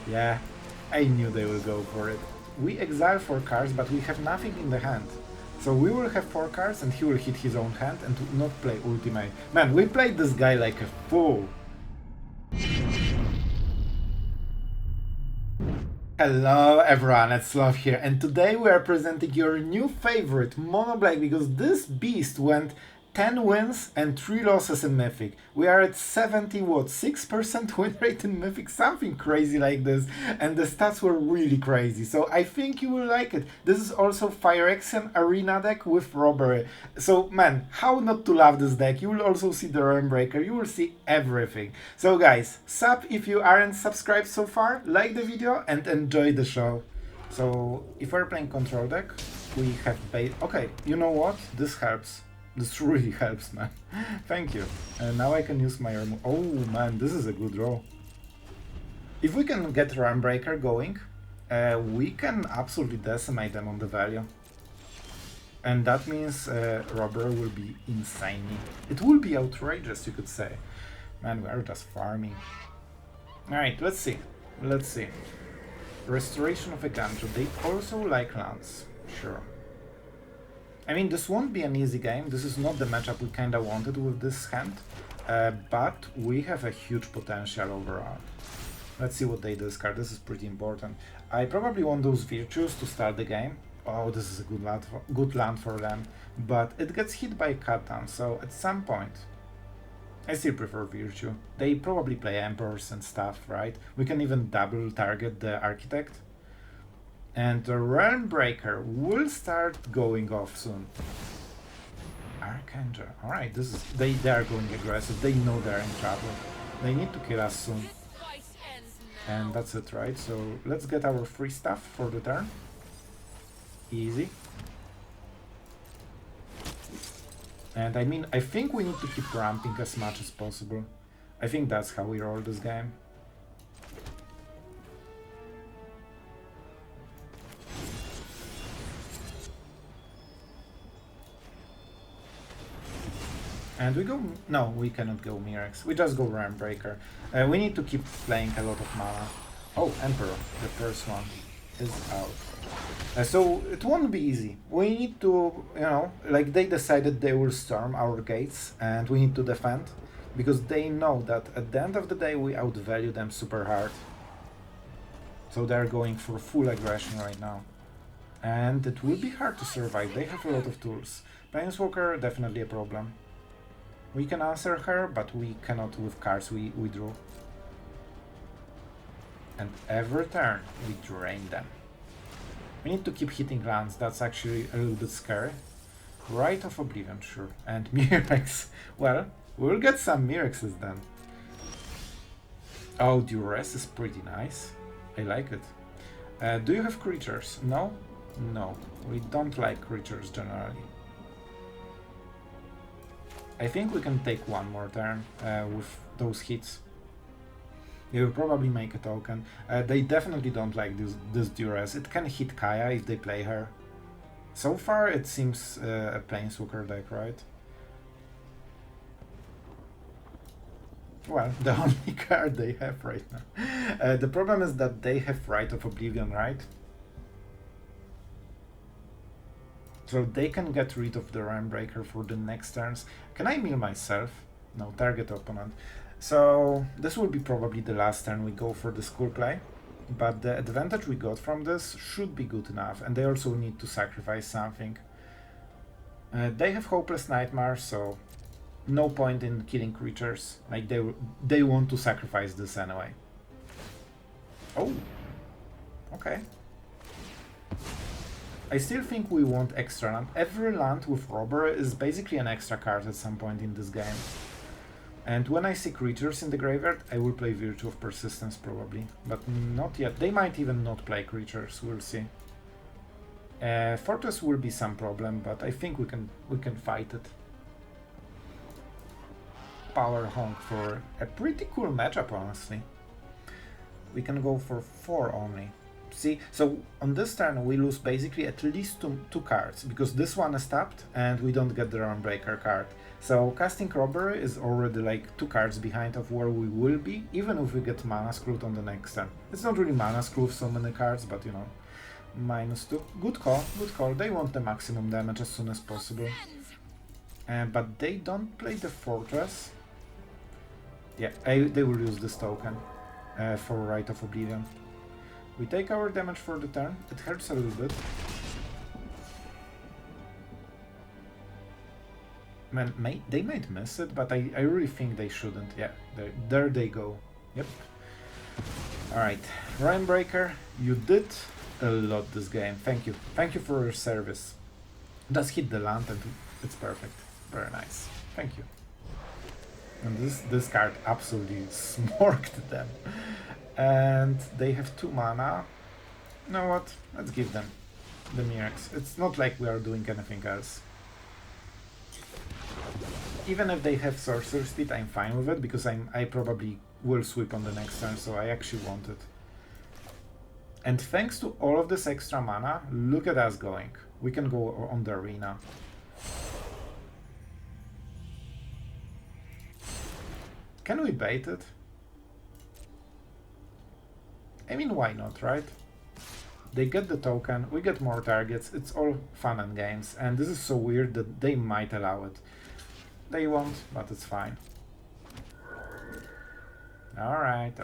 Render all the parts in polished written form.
Yeah, I knew they will go for it. We exile 4 cards, but we have nothing in the hand. So we will have 4 cards and he will hit his own hand and not play ultimate. Man, we played this guy like a fool. Hello everyone, it's Sloth here, and today we are presenting your new favorite, Mono Black, because this beast went 10 wins and 3 losses in Mythic. We are at 70 what, 6% win rate in Mythic, something crazy like this, and the stats were really crazy, so I think you will like it. This is also Phyrexian Arena deck with Robbery. So man, how not to love this deck? You will also see the Realmbreaker, you will see everything. So guys, sub if you aren't subscribed so far, like the video and enjoy the show. So if we're playing control deck, we have bait. Okay, you know what? This helps. This really helps, man. Thank you. And now I can use my Oh man, this is a good roll. If we can get Realmbreaker going, we can absolutely decimate them on the value. And that means Robbery will be insane. It will be outrageous, you could say. Man, we are just farming. Alright, let's see. Let's see. Restoration of a Ganjo. They also like lands. Sure. I mean, this won't be an easy game. This is not the matchup we kinda wanted with this hand. But we have a huge potential overall. Let's see what they discard. This is pretty important. I probably want those Virtues to start the game. Oh, this is a good land for them. But it gets hit by Catan, so at some point... I still prefer Virtue. They probably play Emperors and stuff, right? We can even double target the Architect. And the Realmbreaker will start going off soon. Archangel. Alright, this is they are going aggressive. They know they're in trouble. They need to kill us soon. And that's it, right? So let's get our free stuff for the turn. Easy. And I mean, I think we need to keep ramping as much as possible. I think that's how we roll this game. And we go... No, we cannot go Mirex. We just go Realmbreaker. We need to keep playing a lot of mana. Oh, Emperor, the first one, is out. So it won't be easy. We need to, you know, like they decided they will storm our gates and we need to defend. Because they know that at the end of the day we outvalue them super hard. So they're going for full aggression right now. And it will be hard to survive. They have a lot of tools. Planeswalker, definitely a problem. We can answer her, but we cannot with cards we drew. And every turn, we drain them. We need to keep hitting lands, that's actually a little bit scary. Rite of Oblivion, sure. And Mirex. Well, we'll get some Mirexes then. Oh, Duress is pretty nice. I like it. Do you have creatures? No? No. We don't like creatures generally. I think we can take one more turn with those hits. They will probably make a token. They definitely don't like this Duress. It can hit Kaya if they play her. So far it seems a Planeswalker deck, right? Well, the only card they have right now. The problem is that they have Rite of Oblivion, right? So they can get rid of the Realmbreaker for the next turns. Can I mill myself? No, target opponent. So this will be probably the last turn we go for the Skull play. But the advantage we got from this should be good enough. And they also need to sacrifice something. They have Hopeless Nightmare, so no point in killing creatures. Like they want to sacrifice this anyway. Oh, okay. I still think we want extra land. Every land with Robbery is basically an extra card at some point in this game. And when I see creatures in the graveyard, I will play Virtue of Persistence probably. But not yet. They might even not play creatures, we'll see. Fortress will be some problem, but I think we can fight it. Power Honk for a pretty cool matchup, honestly. We can go for 4 only. See, so on this turn we lose basically at least two cards, because this one is tapped and we don't get the Realmbreaker card. So casting Robbery is already like 2 cards behind of where we will be, even if we get mana screwed on the next turn. It's not really mana screw so many cards, but you know, -2. Good call, good call. They want the maximum damage as soon as possible. But they don't play the Fortress. Yeah, they will use this token for Rite of Oblivion. We take our damage for the turn. It hurts a little bit. Man, they might miss it, but I really think they shouldn't. Yeah, there they go. Yep. Alright, Realmbreaker, you did a lot this game. Thank you. Thank you for your service. Just hit the land and it's perfect. Very nice. Thank you. And this card absolutely smorked them. And they have 2 mana. You know what? Let's give them the Mirrors. It's not like we are doing anything else. Even if they have Sorcerer Speed, I'm fine with it, because I probably will sweep on the next turn, so I actually want it. And thanks to all of this extra mana, look at us going. We can go on the arena. Can we bait it? I mean, why not, right? They get the token, we get more targets, it's all fun and games, and this is so weird that they might allow it. They won't, but it's fine. Alright,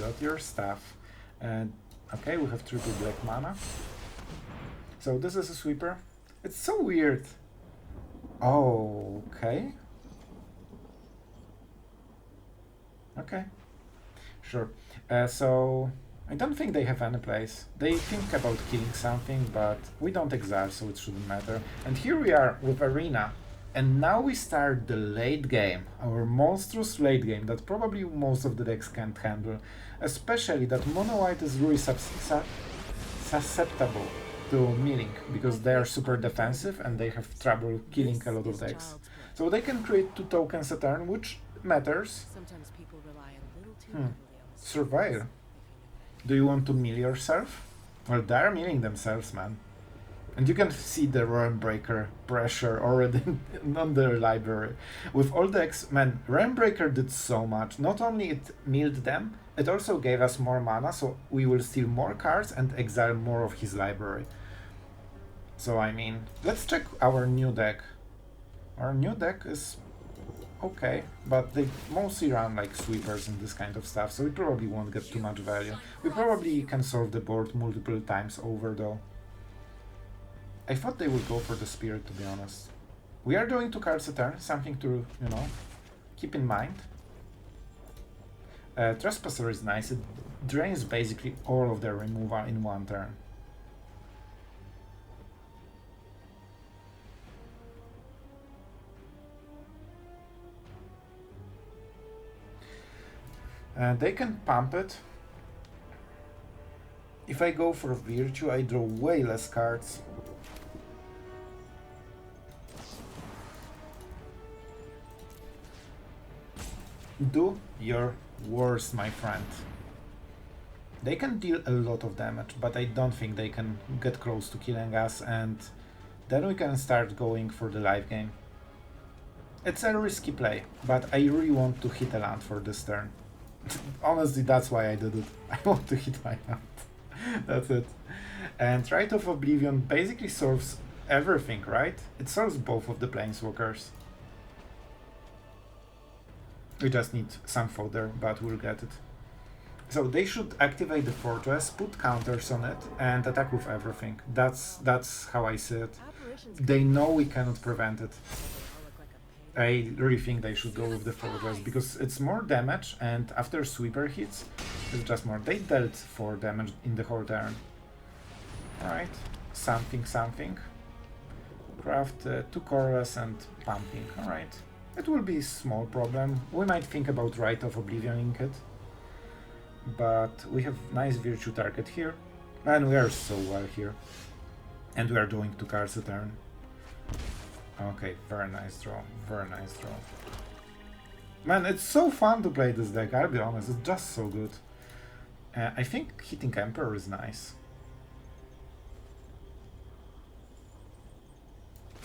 got your stuff. And okay, we have 3 black mana. So this is a sweeper. It's so weird. Oh, okay. Okay, sure. So I don't think they have any place. They think about killing something, but we don't exile, so it shouldn't matter. And here we are with Arena. And now we start the late game, our monstrous late game that probably most of the decks can't handle. Especially that mono white is really susceptible to milling, because they are super defensive and they have trouble killing a lot of decks. So they can create 2 tokens a turn, which matters. Surveil. Do you want to mill yourself? Well, they're milling themselves, man. And you can see the Realmbreaker pressure already on their library. With all the man, Realmbreaker did so much. Not only it milled them, it also gave us more mana, so we will steal more cards and exile more of his library. So I mean, let's check our new deck. Our new deck is okay, but they mostly run like sweepers and this kind of stuff, so we probably won't get too much value. We probably can solve the board multiple times over though. I thought they would go for the Spirit, to be honest. We are doing 2 cards a turn, something to, you know, keep in mind. Trespasser is nice, it drains basically all of their removal in 1 turn. They can pump it. If I go for Virtue, I draw way less cards. Do your worst, my friend. They can deal a lot of damage, but I don't think they can get close to killing us, and then we can start going for the live game. It's a risky play, but I really want to hit a land for this turn. Honestly, that's why I did it. I want to hit my land. That's it. And Rite of Oblivion basically solves everything, right? It solves both of the Planeswalkers. We just need some fodder, but we'll get it. So they should activate the Fortress, put counters on it, and attack with everything. That's how I see it. They know we cannot prevent it. I really think they should go with the Fortress, because it's more damage, and after Sweeper hits, it's just more. They dealt 4 damage in the whole turn. Alright, something. Craft 2 Corals and pumping, alright. It will be a small problem. We might think about Rite of Oblivioning it. But we have nice Virtue target here. And we are so well here. And we are doing 2 cards a turn. Okay, very nice draw. Very nice draw. Man, it's so fun to play this deck, I'll be honest. It's just so good. I think hitting Emperor is nice.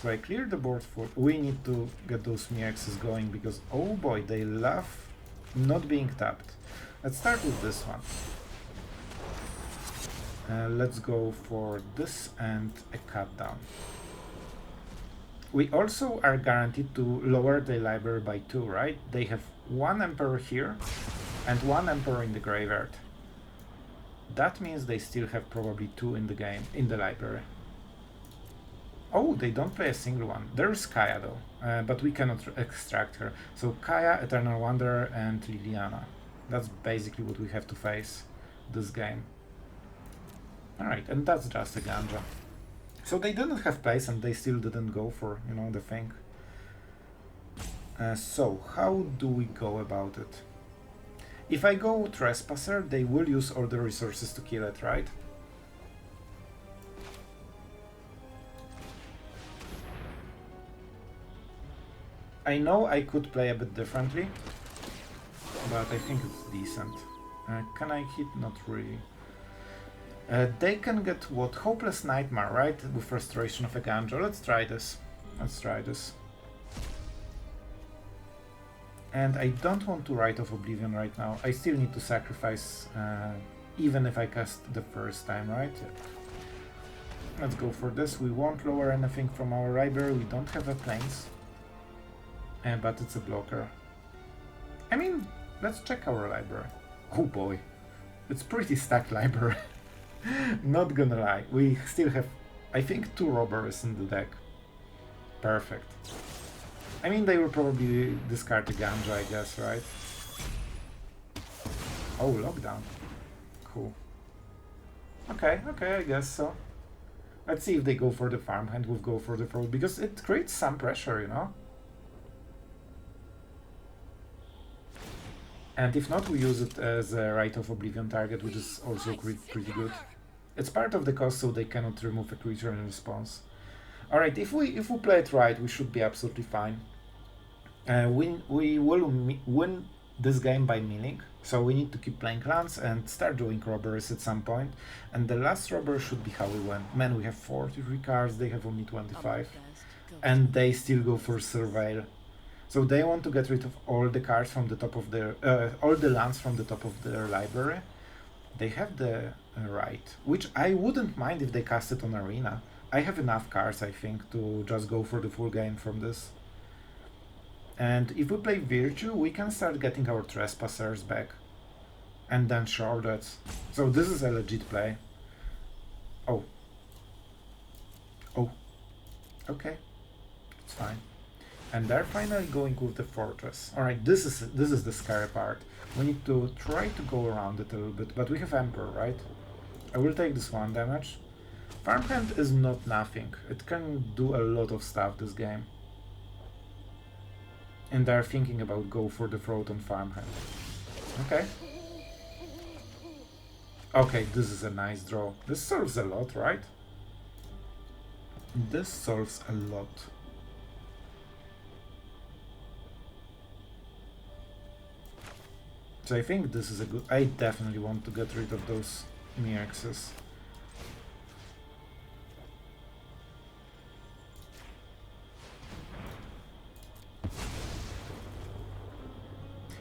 So I clear the board for... We need to get those Mythic's going because, oh boy, they love not being tapped. Let's start with this one. Let's go for this and a cut down. We also are guaranteed to lower the library by 2, right? They have 1 Emperor here and 1 Emperor in the graveyard. That means they still have probably 2 in the game, in the library. Oh, they don't play a single one. There's Kaya though, but we cannot extract her. So Kaya, Eternal Wanderer, and Liliana. That's basically what we have to face this game. Alright, and that's just a Ganja. So they didn't have place and they still didn't go for, you know, the thing. So, how do we go about it? If I go Trespasser, they will use all the resources to kill it, right? I know I could play a bit differently, but I think it's decent. Can I hit? Not really. They can get what? Hopeless Nightmare, right? With Restoration of a Ganja. Let's try this. Let's try this. And I don't want to Rite of Oblivion right now. I still need to sacrifice, even if I cast the first time, right? Let's go for this. We won't lower anything from our library. We don't have a planes. But it's a blocker. I mean, let's check our library. Oh boy. It's pretty stacked library. Not gonna lie. We still have, I think, 2 robbers in the deck. Perfect. I mean, they will probably discard the Ganja, I guess, right? Oh, lockdown. Cool. Okay, okay, I guess so. Let's see if they go for the farmhand with Go for the Fraud, because it creates some pressure, you know? And if not, we use it as a Rite of Oblivion target, which is also pretty good. It's part of the cost, so they cannot remove a creature in response. Alright, if we play it right, we should be absolutely fine. We will win this game by milling, so we need to keep playing lands and start doing robberies at some point. And the last robbery should be how we win. Man, we have 43 cards, they have only 25. And they still go for Surveil. So they want to get rid of all the cards from the top of their, all the lands from the top of their library. They have the right, which I wouldn't mind if they cast it on Arena. I have enough cards, I think, to just go for the full game from this. And if we play Virtue, we can start getting our Trespassers back. And then Sheoldred. So this is a legit play. Oh. Oh. Okay. It's fine. And they're finally going with the Fortress. Alright, this is the scary part. We need to try to go around it a little bit, but we have Emperor, right? I will take this 1 damage. Farmhand is not nothing. It can do a lot of stuff this game. And they're thinking about Go for the Throat on Farmhand. Okay. Okay, this is a nice draw. This solves a lot, right? This solves a lot. So I think this is a good... I definitely want to get rid of those Mythic's.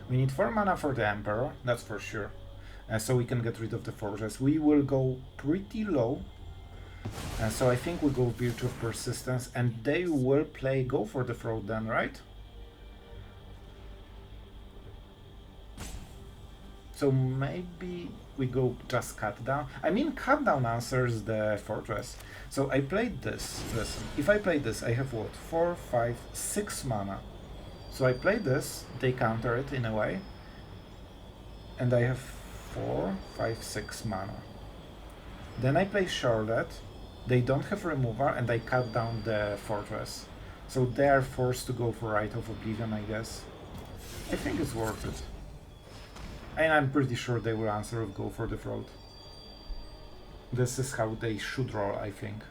We need 4 mana for the Emperor, that's for sure. So we can get rid of the Fortress. We will go pretty low. So I think we go Virtue of Persistence, and they will play Go for the Throat then, right? So maybe we go just Cut Down. I mean, Cut Down answers the Fortress. So I played this. Listen, if I play this, I have what? 4, 5, 6 mana. So I play this, they counter it in a way. And I have 4, 5, 6 mana. Then I play Sheoldred. They don't have removal, and I cut down the Fortress. So they are forced to go for Rite of Oblivion, I guess. I think it's worth it. And I'm pretty sure they will answer with Go for the Throat. This is how they should roll, I think.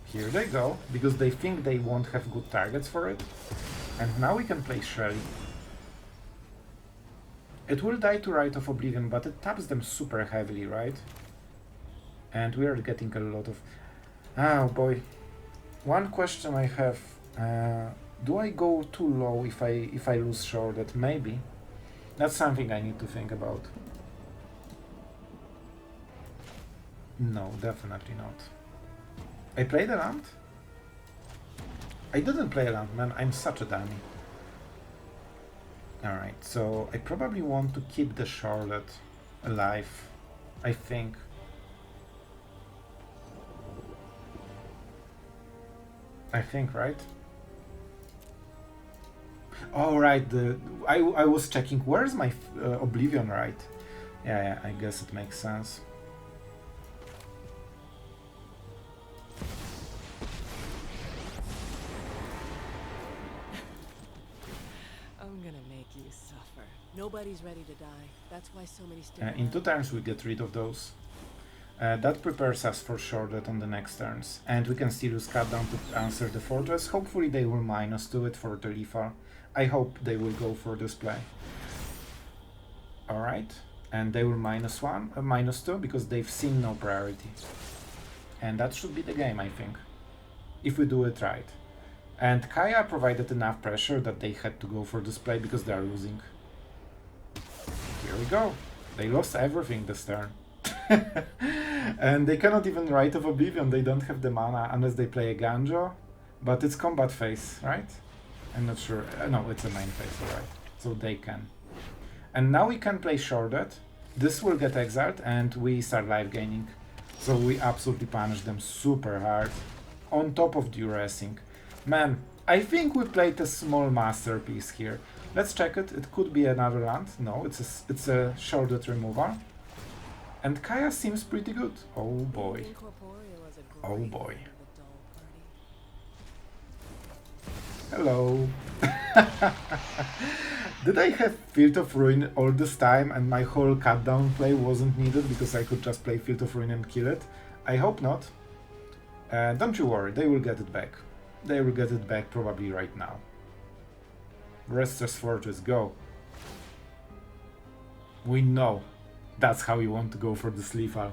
Here they go, because they think they won't have good targets for it. And now we can play Shelly. It will die to Rite of Oblivion, but it taps them super heavily, right? And we are getting a lot of... Oh boy. One question I have. Do I go too low if I lose Sheoldred? Maybe. That's something I need to think about. No, definitely not. I played a land? I didn't play a land, man. I'm such a dummy. Alright, so I probably want to keep the Sheoldred alive. I think. Right? Oh, right. I was checking. Where's my Oblivion, right? Yeah, I guess it makes sense. I'm gonna make you suffer. Nobody's ready to die. That's why so many stick In 2 turns we get rid of those. That prepares us for Sheoldred on the next turns. And we can still use Cut Down to answer the Fortress. Hopefully they will -2 it for the lethal. I hope they will go for this play. Alright. And they will -1, -2 because they've seen no priority. And that should be the game, I think. If we do it right. And Kaya provided enough pressure that they had to go for this play because they are losing. Here we go. They lost everything this turn. And they cannot even Rite of Oblivion, they don't have the mana unless they play a Ganjo. But it's combat phase, right? I'm not sure. No, it's a main phase, alright. So they can. And now we can play Sheoldred. This will get exiled and we start life gaining. So we absolutely punish them super hard. On top of Duressing. Man, I think we played a small masterpiece here. Let's check it. It could be another land. No, it's a Sheoldred removal. And Kaya seems pretty good. Oh boy. Oh boy. Hello. Did I have Field of Ruin all this time and my whole cut down play wasn't needed because I could just play Field of Ruin and kill it? I hope not. Don't you worry, they will get it back. They will get it back probably right now. Restless Fortress, go. We know. That's how you want to go for this lethal.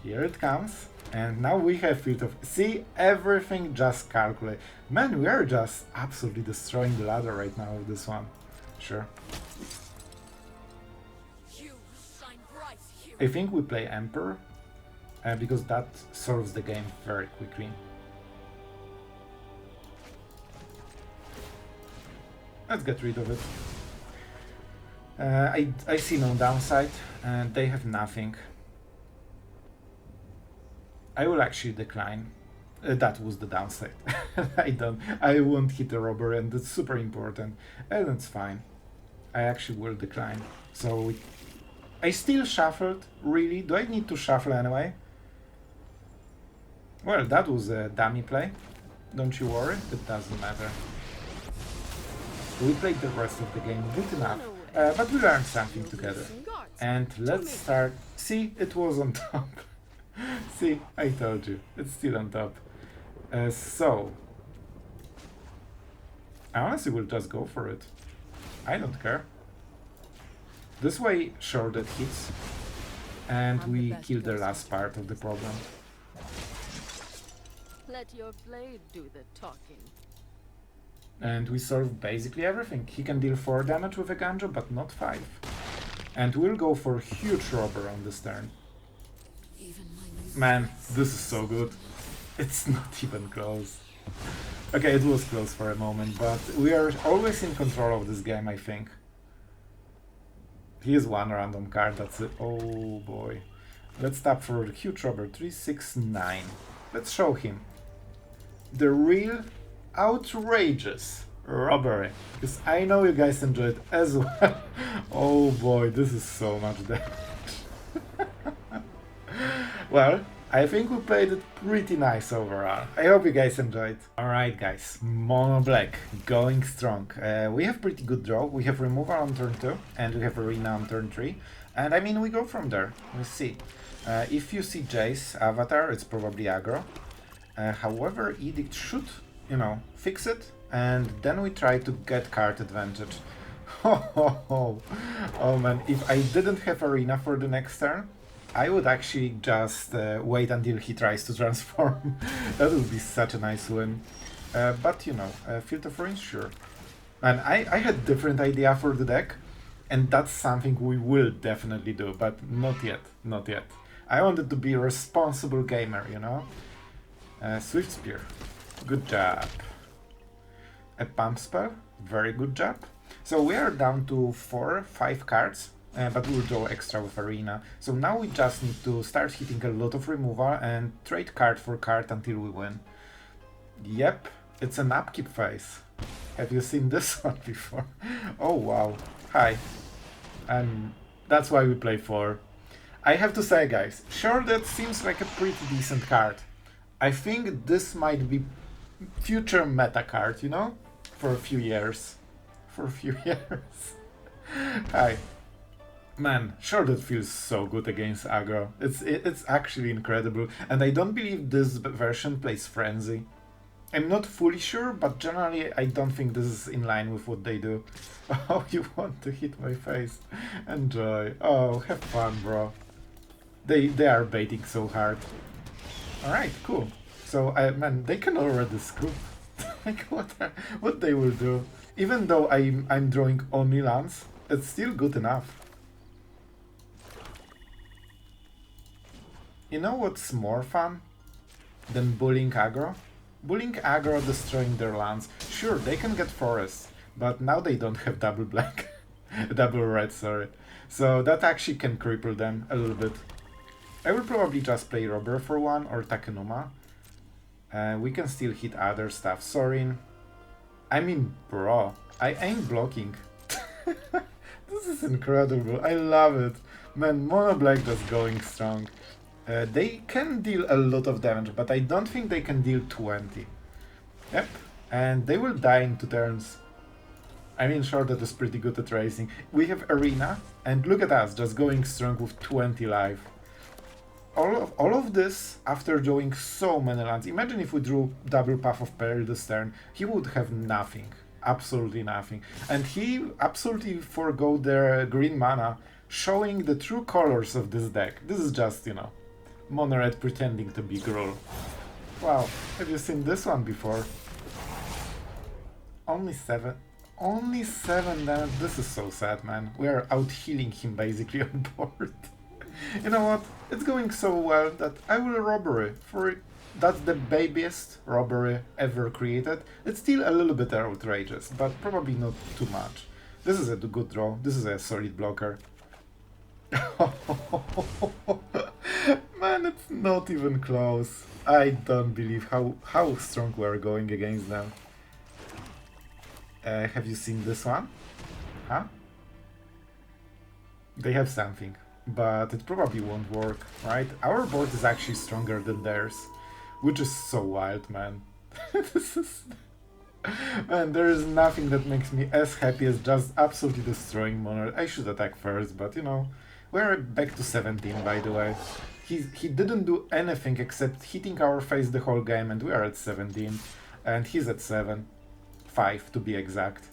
Here it comes. And now we have Field of... See, everything just calculate. Man, we are just absolutely destroying the ladder right now with this one. Sure. I think we play Emperor. Because that solves the game very quickly. Let's get rid of it. I see no downside, and they have nothing. I will actually decline. That was the downside. I won't hit a robber, and it's super important, and it's fine. I actually will decline. So I still shuffled. Really? Do I need to shuffle anyway? Well, that was a dummy play. Don't you worry. It doesn't matter. We played the rest of the game good enough. But we learned something together. And let's start... See, it was on top. See, I told you. It's still on top. So... I honestly will just go for it. I don't care. This way, Sheoldred hits. And we kill the last part of the problem. Let your blade do the talking. And we solve basically everything. He can deal 4 damage with a Ganjo, but not 5. And we'll go for huge robber on this turn. Man, this is so good. It's not even close. Okay, it was close for a moment, but we are always in control of this game, I think. He is one random card, that's it. Oh boy. Let's tap for huge robber, 369. Let's show him. The real Outrageous Robbery, because I know you guys enjoy it as well. Oh boy, this is so much damage. Well, I think we played it pretty nice overall. I hope you guys enjoyed. Alright guys, Mono Black, going strong. We have pretty good draw. We have removal on turn 2 and we have Arena on turn 3. And I mean, we go from there. We'll see. If you see Jace avatar, it's probably aggro. However, Edict should, you know, fix it, and then we try to get card advantage. Oh man, if I didn't have Arena for the next turn, I would actually just wait until he tries to transform. That would be such a nice win. But you know, Field of Ruins, sure. And I had different idea for the deck, and that's something we will definitely do, but not yet, not yet. I wanted to be a responsible gamer, you know? Swift Spear, good job. A Pump Spell, very good job. So we are down to 5 cards, but we'll draw extra with Arena. So now we just need to start hitting a lot of removal and trade card for card until we win. Yep, it's an upkeep phase. Have you seen this one before? Oh wow, hi. That's why we play 4. I have to say guys, Sheoldred seems like a pretty decent card. I think this might be future meta card, you know? For a few years. For a few years. Hi. Man, Sheoldred feels so good against aggro. It's actually incredible. And I don't believe this version plays Frenzy. I'm not fully sure, but generally I don't think this is in line with what they do. Oh, you want to hit my face. Enjoy. Oh, have fun, bro. They are baiting so hard. Alright, cool. So, man, they can already scoop. Like, what they will do. Even though I'm drawing only lands, it's still good enough. You know what's more fun than bullying aggro? Bullying aggro destroying their lands. Sure, they can get forests, but now they don't have double black. Double red, sorry. So that actually can cripple them a little bit. I will probably just play Robber for 1 or Takenuma. We can still hit other stuff. Sorin. I mean, bro, I ain't blocking. This is incredible. I love it. Man, Mono Black just going strong. They can deal a lot of damage, but I don't think they can deal 20. Yep, and they will die in 2 turns. I mean, sure, that is pretty good at racing. We have Arena, and look at us, just going strong with 20 life. All of this after drawing so many lands. Imagine if we drew double Path of Peril this turn, he would have nothing. Absolutely nothing. And he absolutely forgo their green mana, showing the true colors of this deck. This is just, you know, Mono Red pretending to be Gruul. Wow, have you seen this one before? Only 7. Only 7 damage. This is so sad, man. We are out healing him basically on board. You know what? It's going so well that I will Robbery for it. That's the babiest Robbery ever created. It's still a little bit outrageous, but probably not too much. This is a good draw. This is a solid blocker. Man, it's not even close. I don't believe how strong we are going against them. Have you seen this one? Huh? They have something, but it probably won't work, right? Our board is actually stronger than theirs, which is so wild, man. This is... Man, there is nothing that makes me as happy as just absolutely destroying Monarch. I should attack first, but you know, we're back to 17, by the way. He didn't do anything except hitting our face the whole game, and we are at 17, and he's at 7. 5 to be exact.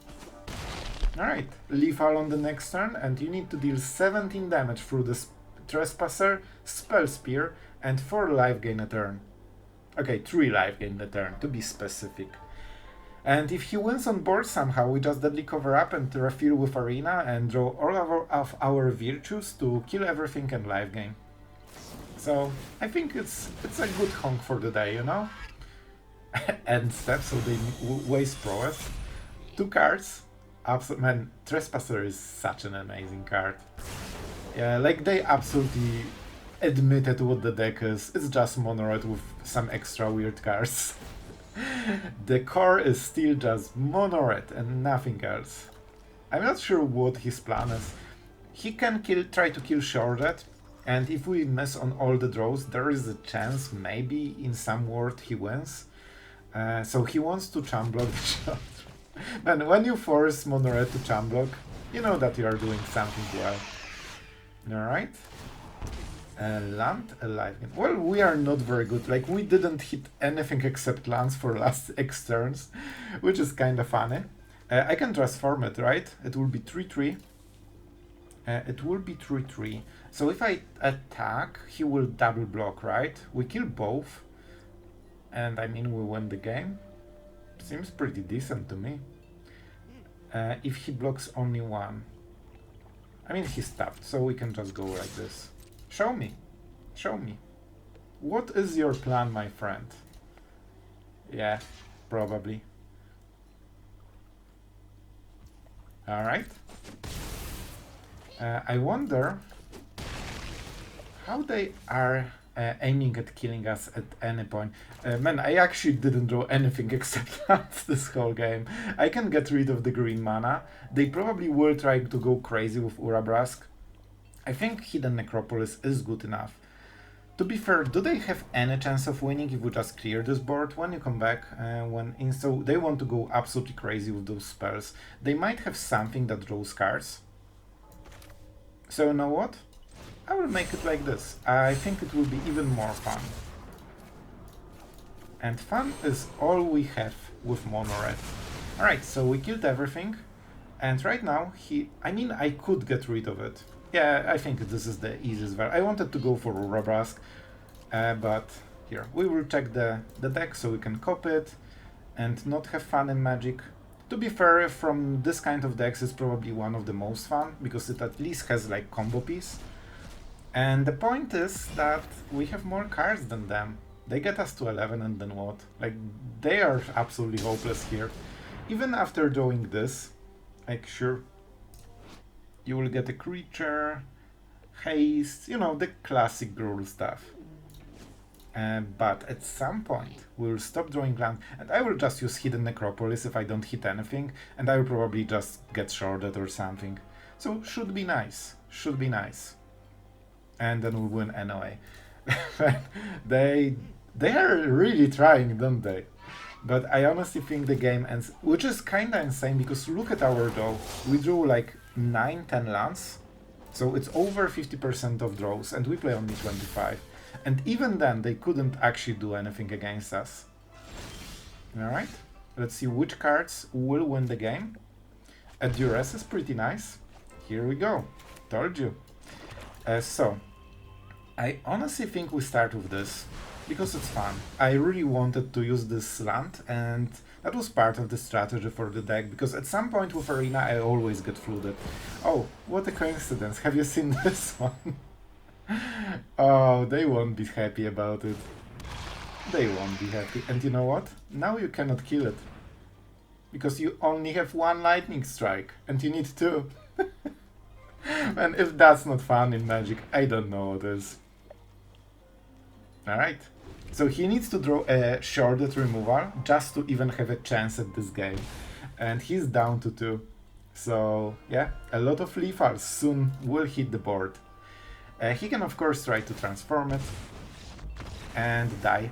Alright, lethal on the next turn, and you need to deal 17 damage through the Trespasser, Spell Spear, and 4 life gain a turn. Okay, 3 life gain a turn, to be specific. And if he wins on board somehow, we just deadly cover up and refill with Arena and draw all of our virtues to kill everything and life gain. So, I think it's a good honk for the day, you know? End step, so they waste prowess. 2 cards. Man, Trespasser is such an amazing card. Yeah, like they absolutely admitted what the deck is. It's just Mono Red with some extra weird cards. The core is still just Mono Red and nothing else. I'm not sure what his plan is. He can try to kill Sheoldred, and if we miss on all the draws, there is a chance maybe in some world he wins. So he wants to chum block the shot. Man, when you force Mono Red to chum block, you know that you are doing something well. Alright. Land, a life gain. Well, we are not very good. Like, we didn't hit anything except lands for last X turns, which is kind of funny. I can transform it, right? It will be 3-3. It will be 3-3. So if I attack, he will double block, right? We kill both. And I mean, we win the game. Seems pretty decent to me. If he blocks only one. I mean, he's tapped, so we can just go like this. Show me. Show me. What is your plan, my friend? Yeah, probably. Alright. I wonder how they are aiming at killing us at any point. Man, I actually didn't draw anything except lands this whole game. I can get rid of the green mana. They probably will try to go crazy with Urabrask. I think Hidden Necropolis is good enough. To be fair, do they have any chance of winning if we just clear this board when you come back? So they want to go absolutely crazy with those spells. They might have something that draws cards. So you know what? I will make it like this. I think it will be even more fun. And fun is all we have with Mono Red. Alright, so we killed everything. And right now, I could get rid of it. Yeah, I think this is the easiest way. I wanted to go for Urabrask, but here, we will check the deck so we can copy it and not have fun in Magic. To be fair, from this kind of decks, it's probably one of the most fun, because it at least has like combo piece. And the point is that we have more cards than them. They get us to 11 and then what? Like, they are absolutely hopeless here. Even after drawing this, like, sure, you will get a creature, haste, you know, the classic Gruul stuff. But at some point, we'll stop drawing land, and I will just use Hidden Necropolis if I don't hit anything, and I will probably just get shorted or something. So, should be nice. Should be nice. And then we win anyway. They are really trying, don't they? But I honestly think the game ends, which is kinda insane, because look at our draw. We drew like 9-10 lands, so it's over 50% of draws, and we play only 25. And even then, they couldn't actually do anything against us. Alright, let's see which cards will win the game. A Duress is pretty nice. Here we go. Told you. So, I honestly think we start with this, because it's fun. I really wanted to use this land, and that was part of the strategy for the deck, because at some point with Arena I always get flooded. Oh, what a coincidence. Have you seen this one? Oh, they won't be happy about it. They won't be happy. And you know what? Now you cannot kill it. Because you only have one lightning strike, and you need two. And if that's not fun in Magic, I don't know what is. Alright. So he needs to draw a Sheoldred removal just to even have a chance at this game. And he's down to 2. So yeah, a lot of lethals soon will hit the board. He can of course try to transform it and die.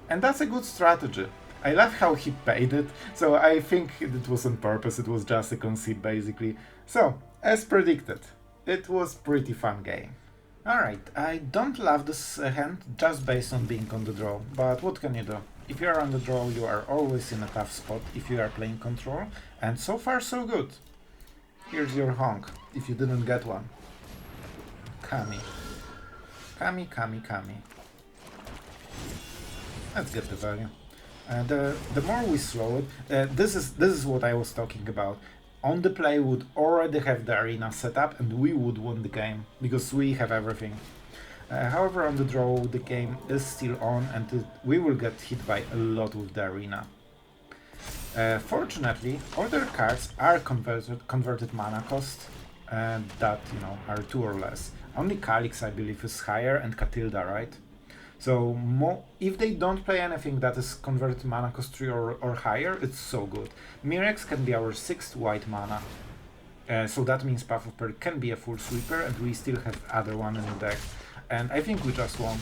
And that's a good strategy. I love how he paid it, so I think it was on purpose, it was just a conceit basically. So, as predicted, it was pretty fun game. Alright, I don't love this hand just based on being on the draw, but what can you do? If you are on the draw, you are always in a tough spot if you are playing control, and so far so good. Here's your honk, if you didn't get one. Kami. Kami, Kami, Kami. Let's get the value. The more we slow it, this is what I was talking about. On the play, we would already have the arena set up, and we would win the game, because we have everything. However, on the draw, the game is still on, and we will get hit by a lot with the arena. Fortunately, all their cards are converted mana cost, that, you know, are 2 or less. Only Calix, I believe, is higher, and Catilda, right? So, if they don't play anything that is converted mana cost 3 or higher, it's so good. Mirex can be our 6th white mana. So that means Path of Peril can be a full sweeper, and we still have other one in the deck. And I think we just won.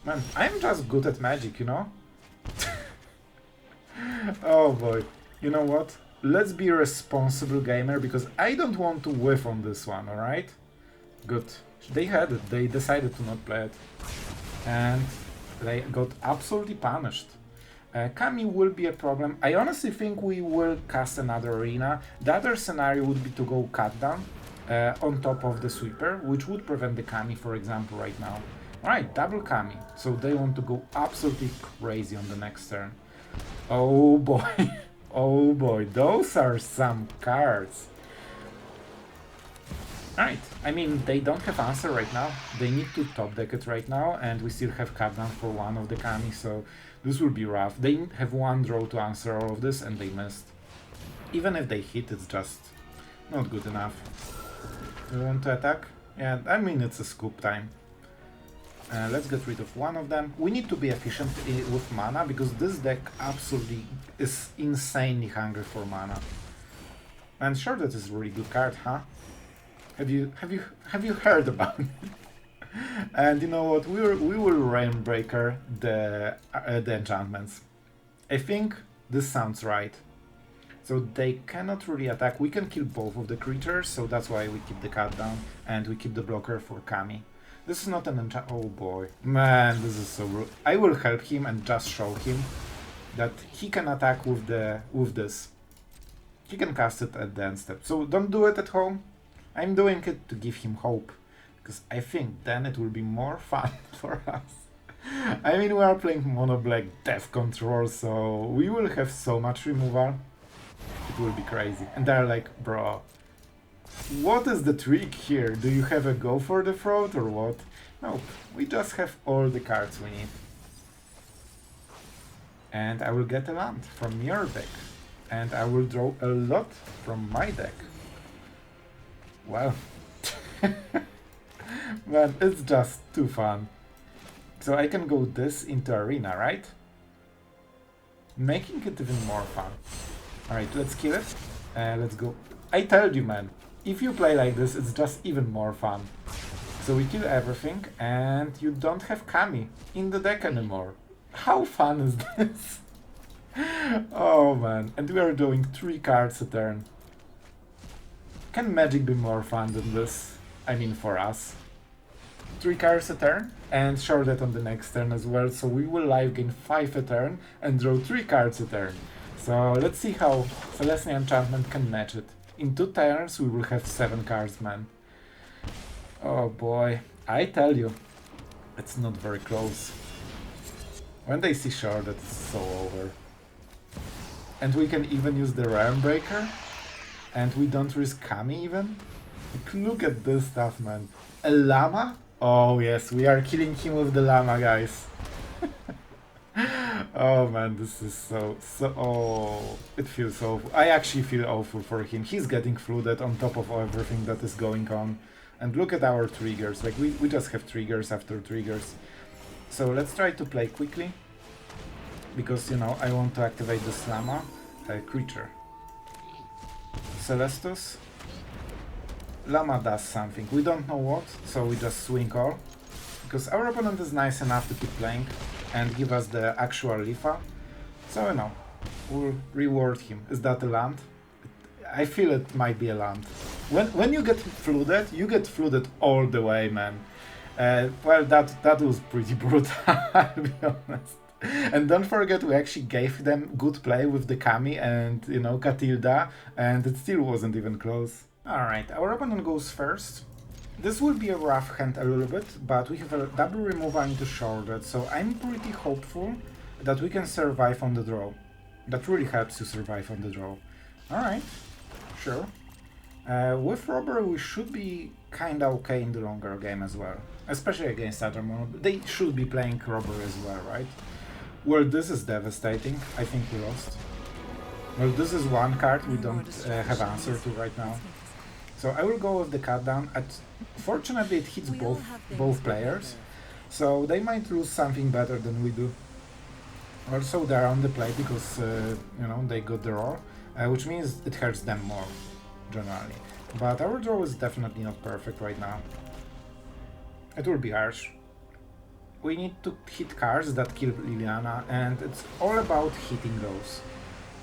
Man, I'm just good at Magic, you know? Oh boy. You know what? Let's be a responsible gamer, because I don't want to whiff on this one, alright? Good. They had it. They decided to not play it. And they got absolutely punished. Kami will be a problem. I honestly think we will cast another arena. The other scenario would be to go cut down on top of the sweeper, which would prevent the Kami, for example, right now. Alright, double Kami. So they want to go absolutely crazy on the next turn. Oh boy. Oh boy, those are some cards. Alright, I mean, they don't have answer right now. They need to top deck it right now, and we still have cut down for one of the Kami, so this will be rough. They have one draw to answer all of this, and they missed. Even if they hit, it's just not good enough. Do you want to attack? Yeah, I mean, it's a scoop time. Let's get rid of one of them. We need to be efficient with mana, because this deck absolutely is insanely hungry for mana. And sure, that is a really good card, huh? Have you heard about it? And you know what? We will Realmbreaker the enchantments. I think this sounds right. So they cannot really attack. We can kill both of the creatures, so that's why we keep the cut down and we keep the blocker for Kami. This is not an enchant. Oh boy, man, this is so rude. I will help him and just show him that he can attack with this. He can cast it at the end step. So don't do it at home. I'm doing it to give him hope, because I think then it will be more fun for us. I mean, we are playing mono black death control, so we will have so much removal. It will be crazy. And they're like, bro, what is the trick here? Do you have a go for the throat or what? Nope, we just have all the cards we need. And I will get a land from your deck. And I will draw a lot from my deck. Well, man, it's just too fun. So I can go this into arena, right? Making it even more fun. Alright, let's kill it. Let's go. I told you, man, if you play like this, it's just even more fun. So we kill everything, and you don't have Kami in the deck anymore. How fun is this? Oh man, and we are doing 3 cards a turn. Can Magic be more fun than this? I mean, for us. 3 cards a turn, and Sheoldred on the next turn as well, so we will live gain 5 a turn and draw 3 cards a turn. So let's see how Celestial Enchantment can match it. In 2 turns we will have 7 cards, man. Oh boy, I tell you, it's not very close. When they see Sheoldred, it's so over. And we can even use the Realmbreaker. And we don't risk Kami even? Like, look at this stuff, man. A llama? Oh yes, we are killing him with the llama, guys. Oh man, this is so... Oh, it feels awful. I actually feel awful for him. He's getting flooded on top of everything that is going on. And look at our triggers. Like, we just have triggers after triggers. So let's try to play quickly. Because, you know, I want to activate this llama creature. Celestus. Llama does something. We don't know what, so we just swing all. Because our opponent is nice enough to keep playing and give us the actual Lifa. So, you know, we'll reward him. Is that a land? I feel it might be a land. When you get flooded, you get flooded all the way, man. Well, that was pretty brutal, I'll be honest. And don't forget, we actually gave them good play with the Kami and, you know, Katilda, and it still wasn't even close. Alright, our opponent goes first. This will be a rough hand a little bit, but we have a double removal into Sheoldred, so I'm pretty hopeful that we can survive on the draw. That really helps you survive on the draw. Alright, sure. With Robbery we should be kinda okay in the longer game as well. Especially against other mono. They should be playing Robbery as well, right? Well, this is devastating. I think we lost. Well, this is one card we don't have answer to right now. So I will go with the cut down. Fortunately, it hits both players, so they might lose something better than we do. Also, they're on the play because you know, they got the draw, which means it hurts them more generally. But our draw is definitely not perfect right now. It will be harsh. We need to hit cards that kill Liliana, and it's all about hitting those.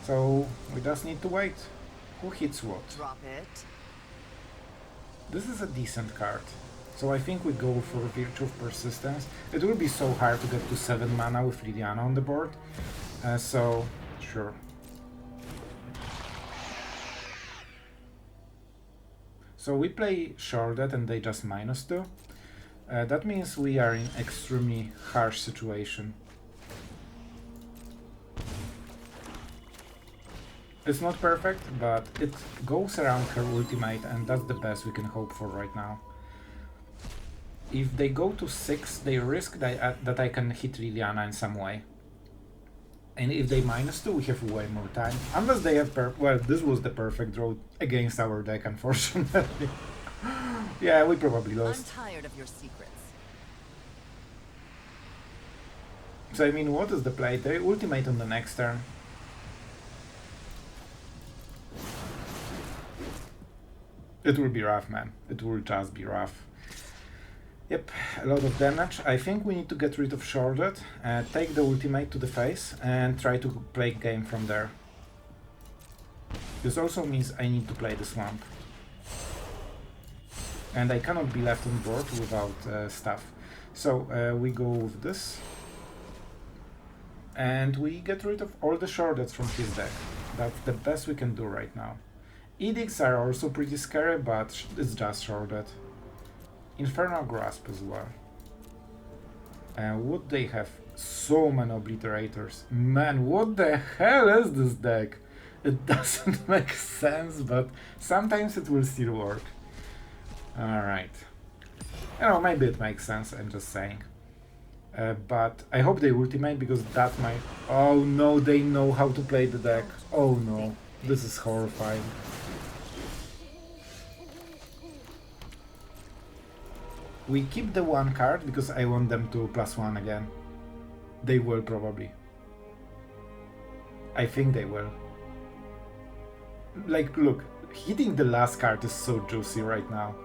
So we just need to wait. Who hits what? Drop it. This is a decent card. So I think we go for Virtue of Persistence. It will be so hard to get to 7 mana with Liliana on the board. So, sure. So we play Sheoldred and they just -2. That means we are in extremely harsh situation. It's not perfect, but it goes around her ultimate and that's the best we can hope for right now. If they go to 6, they risk that I can hit Liliana in some way. And if they -2, we have way more time. Unless they have well, this was the perfect draw against our deck, unfortunately. Yeah, we probably lost. I'm tired of your secrets. So I mean, what is the play? They ultimate on the next turn. It will be rough, man. It will just be rough. Yep, a lot of damage. I think we need to get rid of Sheoldred, take the ultimate to the face, and try to play game from there. This also means I need to play the swamp. And I cannot be left on board without stuff. So we go with this. And we get rid of all the Sheoldreds from his deck. That's the best we can do right now. Edicts are also pretty scary, but it's just Sheoldred. Infernal Grasp as well. And would they have so many obliterators? Man, what the hell is this deck? It doesn't make sense, but sometimes it will still work. Alright. You know, maybe it makes sense, I'm just saying. But I hope they ultimate, because that's my... Oh no, they know how to play the deck. Oh no, this is horrifying. We keep the one card because I want them to +1 again. They will probably. I think they will. Like, look, hitting the last card is so juicy right now.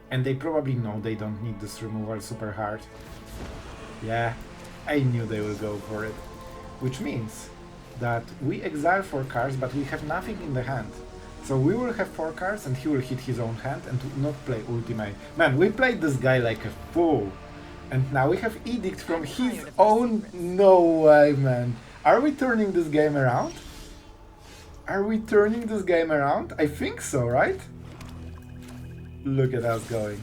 And they probably know they don't need this removal super hard. Yeah, I knew they will go for it. Which means that we exile 4 cards, but we have nothing in the hand. So we will have 4 cards and he will hit his own hand and not play ultimate. Man, we played this guy like a fool. And now we have Edict from his own... No way, man. Are we turning this game around? Are we turning this game around? I think so, right? Look at us going.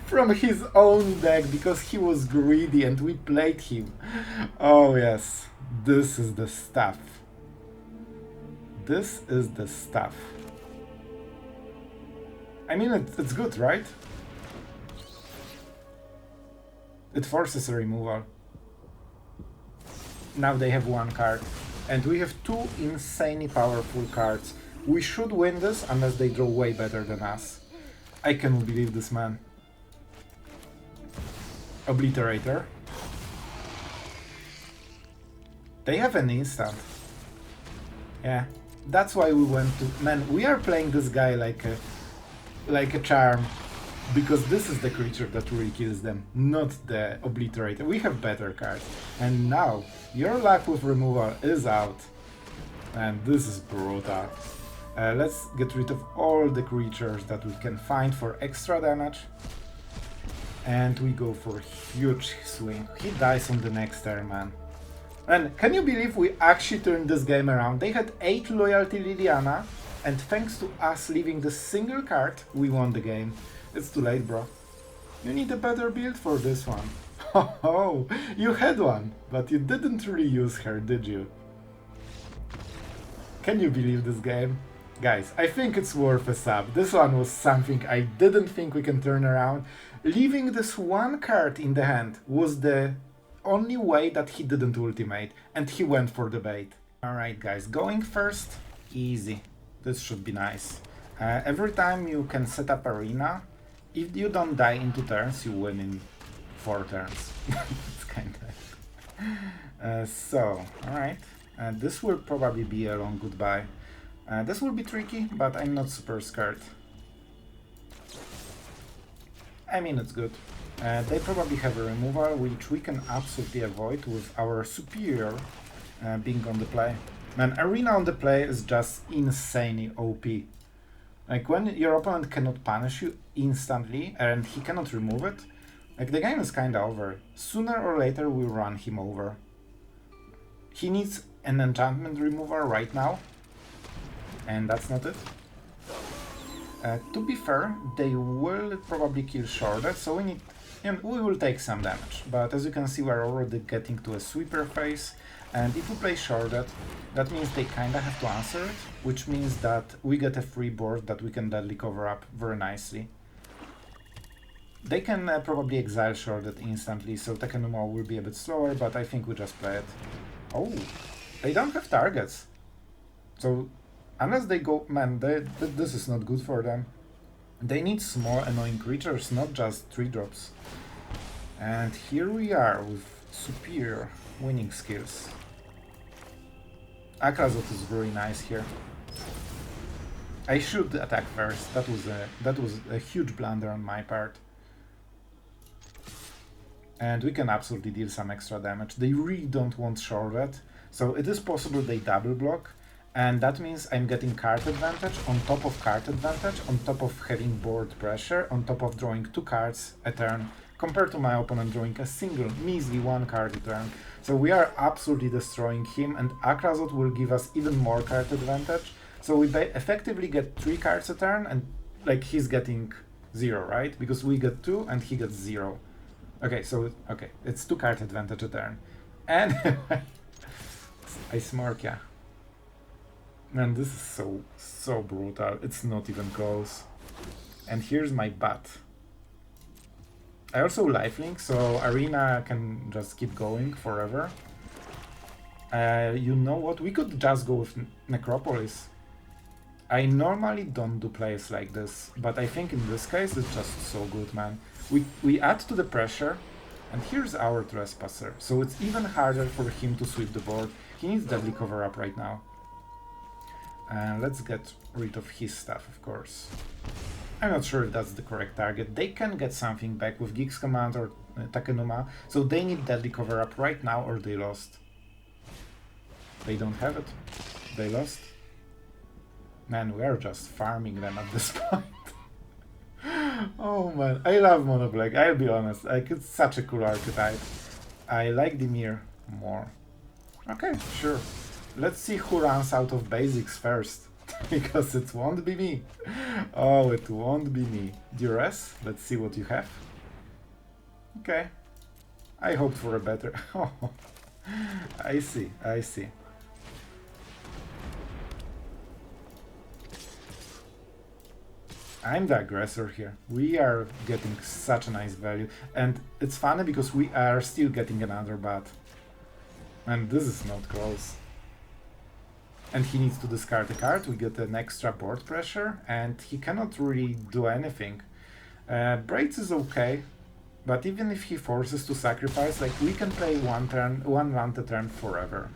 From his own deck, because he was greedy and we played him. Oh yes, this is the stuff. This is the stuff. I mean, it's good, right? It forces a removal. Now they have 1 card. And we have 2 insanely powerful cards. We should win this unless they draw way better than us. I cannot believe this, man. Obliterator. They have an instant. Yeah. That's why we went to... Man, we are playing this guy like a charm. Because this is the creature that really kills them, not the Obliterator. We have better cards. And now, your luck with removal is out. And this is brutal. Let's get rid of all the creatures that we can find for extra damage. And we go for a huge swing. He dies on the next turn, man. And can you believe we actually turned this game around? They had 8 loyalty Liliana, and thanks to us leaving the single card, we won the game. It's too late, bro. You need a better build for this one. Oh, you had one, but you didn't really use her, did you? Can you believe this game? Guys, I think it's worth a sub. This one was something I didn't think we can turn around. Leaving this 1 card in the hand was the only way that he didn't ultimate, and he went for the bait. Alright guys, going first, easy. This should be nice. Every time you can set up arena, if you don't die in 2 turns, you win in 4 turns. It's kinda... So, alright. This will probably be a long goodbye. This will be tricky, but I'm not super scared. I mean, it's good. They probably have a removal, which we can absolutely avoid with our superior being on the play. Man, arena on the play is just insanely OP. Like, when your opponent cannot punish you instantly and he cannot remove it, like, the game is kinda over. Sooner or later we'll run him over. He needs an enchantment remover right now, and that's not it. To be fair, they will probably kill Sheoldred, so we will take some damage. But as you can see, we're already getting to a sweeper phase, and if we play Sheoldred, that means they kinda have to answer it, which means that we get a free board that we can deadly cover up very nicely. They can probably exile Sheoldred instantly, so Takenuma will be a bit slower, but I think we just play it. Oh, they don't have targets. So, unless they go... Man, this is not good for them. They need small annoying creatures, not just 3-drops. And here we are with superior winning skills. Aclazotz is very nice here. I should attack first. That was a huge blunder on my part. And we can absolutely deal some extra damage. They really don't want Sheoldred, so it is possible they double block, and that means I'm getting card advantage on top of card advantage, on top of having board pressure, on top of drawing 2 cards a turn, compared to my opponent drawing a single, measly 1 card a turn. So we are absolutely destroying him, and Aclazotz will give us even more card advantage. So we effectively get 3 cards a turn, and like he's getting 0, right? Because we get 2 and he gets 0. Okay, so it's 2 card advantage a turn. And I smirk, yeah. Man, this is so brutal. It's not even close. And here's my butt. I also lifelink, so Arena can just keep going forever. You know what? We could just go with Necropolis. I normally don't do plays like this, but I think in this case it's just so good, man. We add to the pressure, and here's our Trespasser, so it's even harder for him to sweep the board. He needs deadly cover up right now. Let's get rid of his stuff, of course. I'm not sure if that's the correct target. They can get something back with Geek's Command or Takenuma, so they need deadly cover up right now or they lost. They don't have it. They lost. Man, we are just farming them at this point. Oh man, I love Mono Black, I'll be honest. Like, it's such a cool archetype. I like Dimir more. Okay, sure. Let's see who runs out of basics first. Because it won't be me. Oh, it won't be me. Duress, let's see what you have. Okay. I hoped for a better... Oh, I see, I see. I'm the aggressor here. We are getting such a nice value. And it's funny because we are still getting another bat. And this is not close. And he needs to discard a card. We get an extra board pressure. And he cannot really do anything. Braids is okay. But even if he forces to sacrifice, like, we can play one land a turn forever.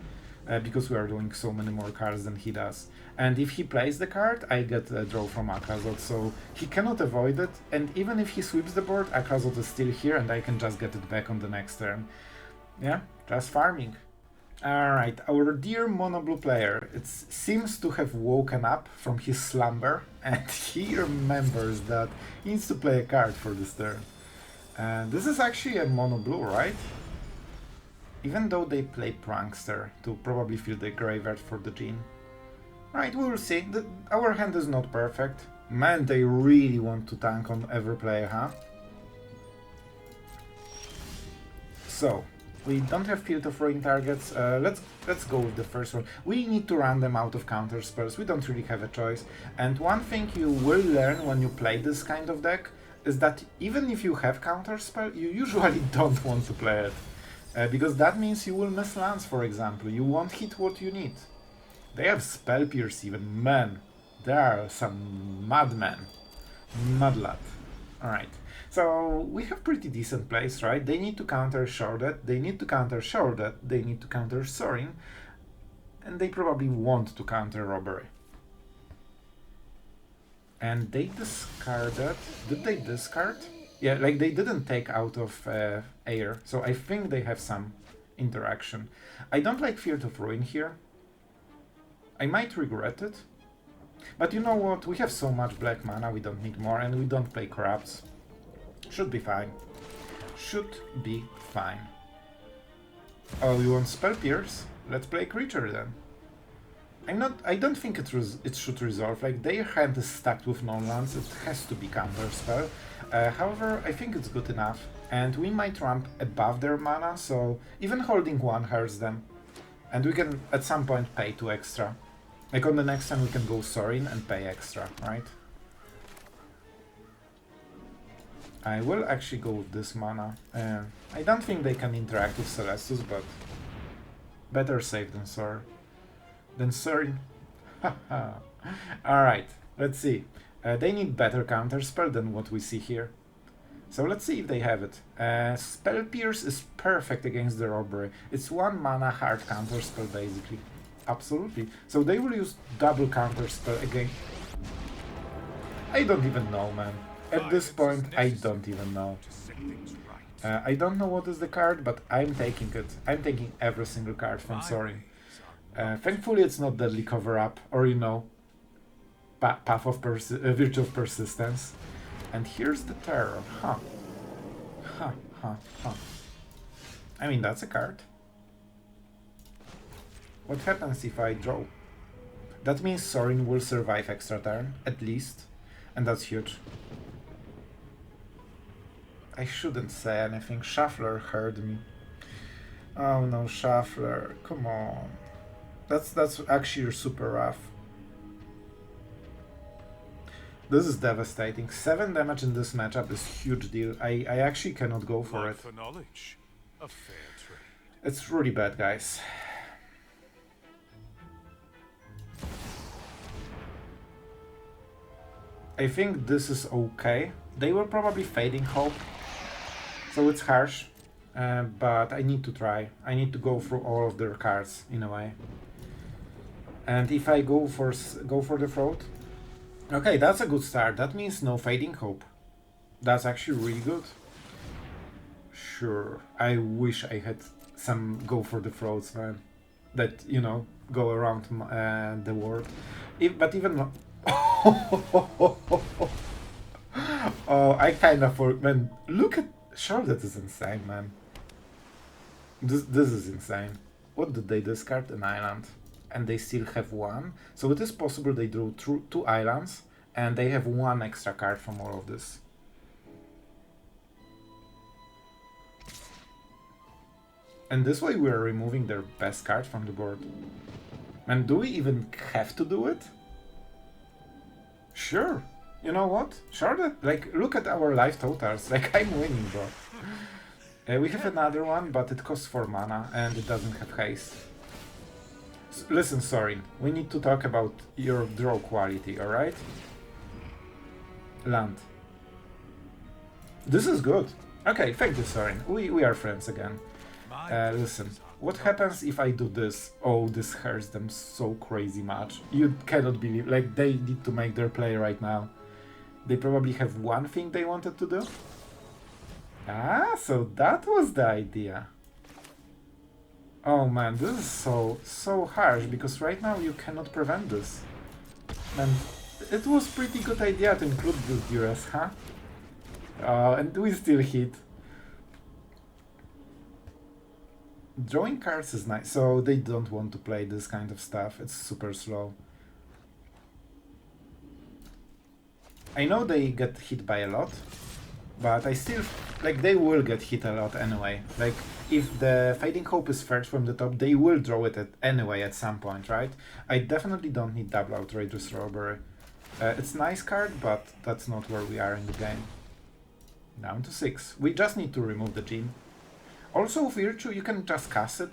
Because we are doing so many more cards than he does. And if he plays the card, I get a draw from Aclazotz, so he cannot avoid it. And even if he sweeps the board, Aclazotz is still here and I can just get it back on the next turn. Yeah, just farming. Alright, our dear mono blue player, it seems to have woken up from his slumber and he remembers that he needs to play a card for this turn. And this is actually a mono blue, right? Even though they play Prankster to probably fill the graveyard for the Djinn. Right, we will see. Our hand is not perfect. Man, they really want to tank on every player, huh? So, we don't have Field of Ruin targets. Let's go with the first one. We need to run them out of counter spells. We don't really have a choice. And one thing you will learn when you play this kind of deck is that even if you have counter spell, you usually don't want to play it. Because that means you will miss lands, for example. You won't hit what you need. They have Spell Pierce even. Man, they are some madmen. Madlad. Alright, so we have pretty decent plays, right? They need to counter Sheoldred, they need to counter Sheoldred, they need to counter Sorin, and they probably want to counter Robbery. And they discarded... Did they discard? Yeah, like they didn't take out of air, so I think they have some interaction. I don't like Field of Ruin here. I might regret it. But you know what, we have so much black mana, we don't need more, and we don't play Corrupts. Should be fine. Should be fine. Oh, you want Spell Pierce? let's play creature then. I don't think it should resolve. Like, their hand is stacked with non-lands, it has to be counterspell. However, I think it's good enough. And we might ramp above their mana, so even holding 1 hurts them. And we can at some point pay 2 extra. Like on the next turn we can go Sorin and pay extra, right? I will actually go with this mana. I don't think they can interact with Celestus, but better safe than Sorin. Alright, let's see. They need better counterspell than what we see here. So let's see if they have it. Spell Pierce is perfect against the Robbery. It's 1 mana hard counterspell basically. Absolutely. So they will use double counterspell again. I don't even know, man. At this point, I don't even know. I don't know what is the card, but I'm taking it. I'm taking every single card from Sorin. Thankfully, it's not Deadly Cover-Up, or you know, Path of Virtue of Persistence. And here's the Terror. I mean, that's a card. What happens if I draw? That means Sorin will survive extra turn, at least. And that's huge. I shouldn't say anything. Shuffler heard me. Oh no, Shuffler. Come on. That's actually super rough. This is devastating. 7 damage in this matchup is huge deal. I actually cannot go for it. For knowledge, a fair trade. It's really bad, guys. I think this is okay. They were probably Fading Hope, so it's harsh. But I need to try. I need to go through all of their cards in a way. And if I go for the throat, okay, that's a good start. That means no Fading Hope. That's actually really good. Sure, I wish I had some go for the throats, man. That, you know, go around the world. But even oh, I kind of man. Look at Sheoldred is insane, man. This is insane. What did they discard? An island, and they still have 1. So it is possible they drew 2 islands, and they have 1 extra card from all of this. And this way we are removing their best card from the board. And do we even have to do it? Sure. You know what? Sure, like, look at our life totals. Like, I'm winning, bro. We have another one, but it costs 4 mana, and it doesn't have haste. Listen, Sorin, we need to talk about your draw quality, alright? Land. This is good. Okay, thank you, Sorin. We are friends again. Listen, what happens if I do this? Oh, this hurts them so crazy much. You cannot believe, like, they need to make their play right now. They probably have one thing they wanted to do. Ah, so that was the idea. Oh man, this is so harsh, because right now you cannot prevent this. And it was pretty good idea to include this Duress, huh? And we still hit. Drawing cards is nice, so they don't want to play this kind of stuff. It's super slow. I know they get hit by a lot, but I still, like, they will get hit a lot anyway. Like, if the Fading Hope is first from the top, they will draw it anyway at some point, right? I definitely don't need double Outrageous Robbery. It's a nice card, but that's not where we are in the game. Down to 6. We just need to remove the gene. Also, Virtue, you can just cast it.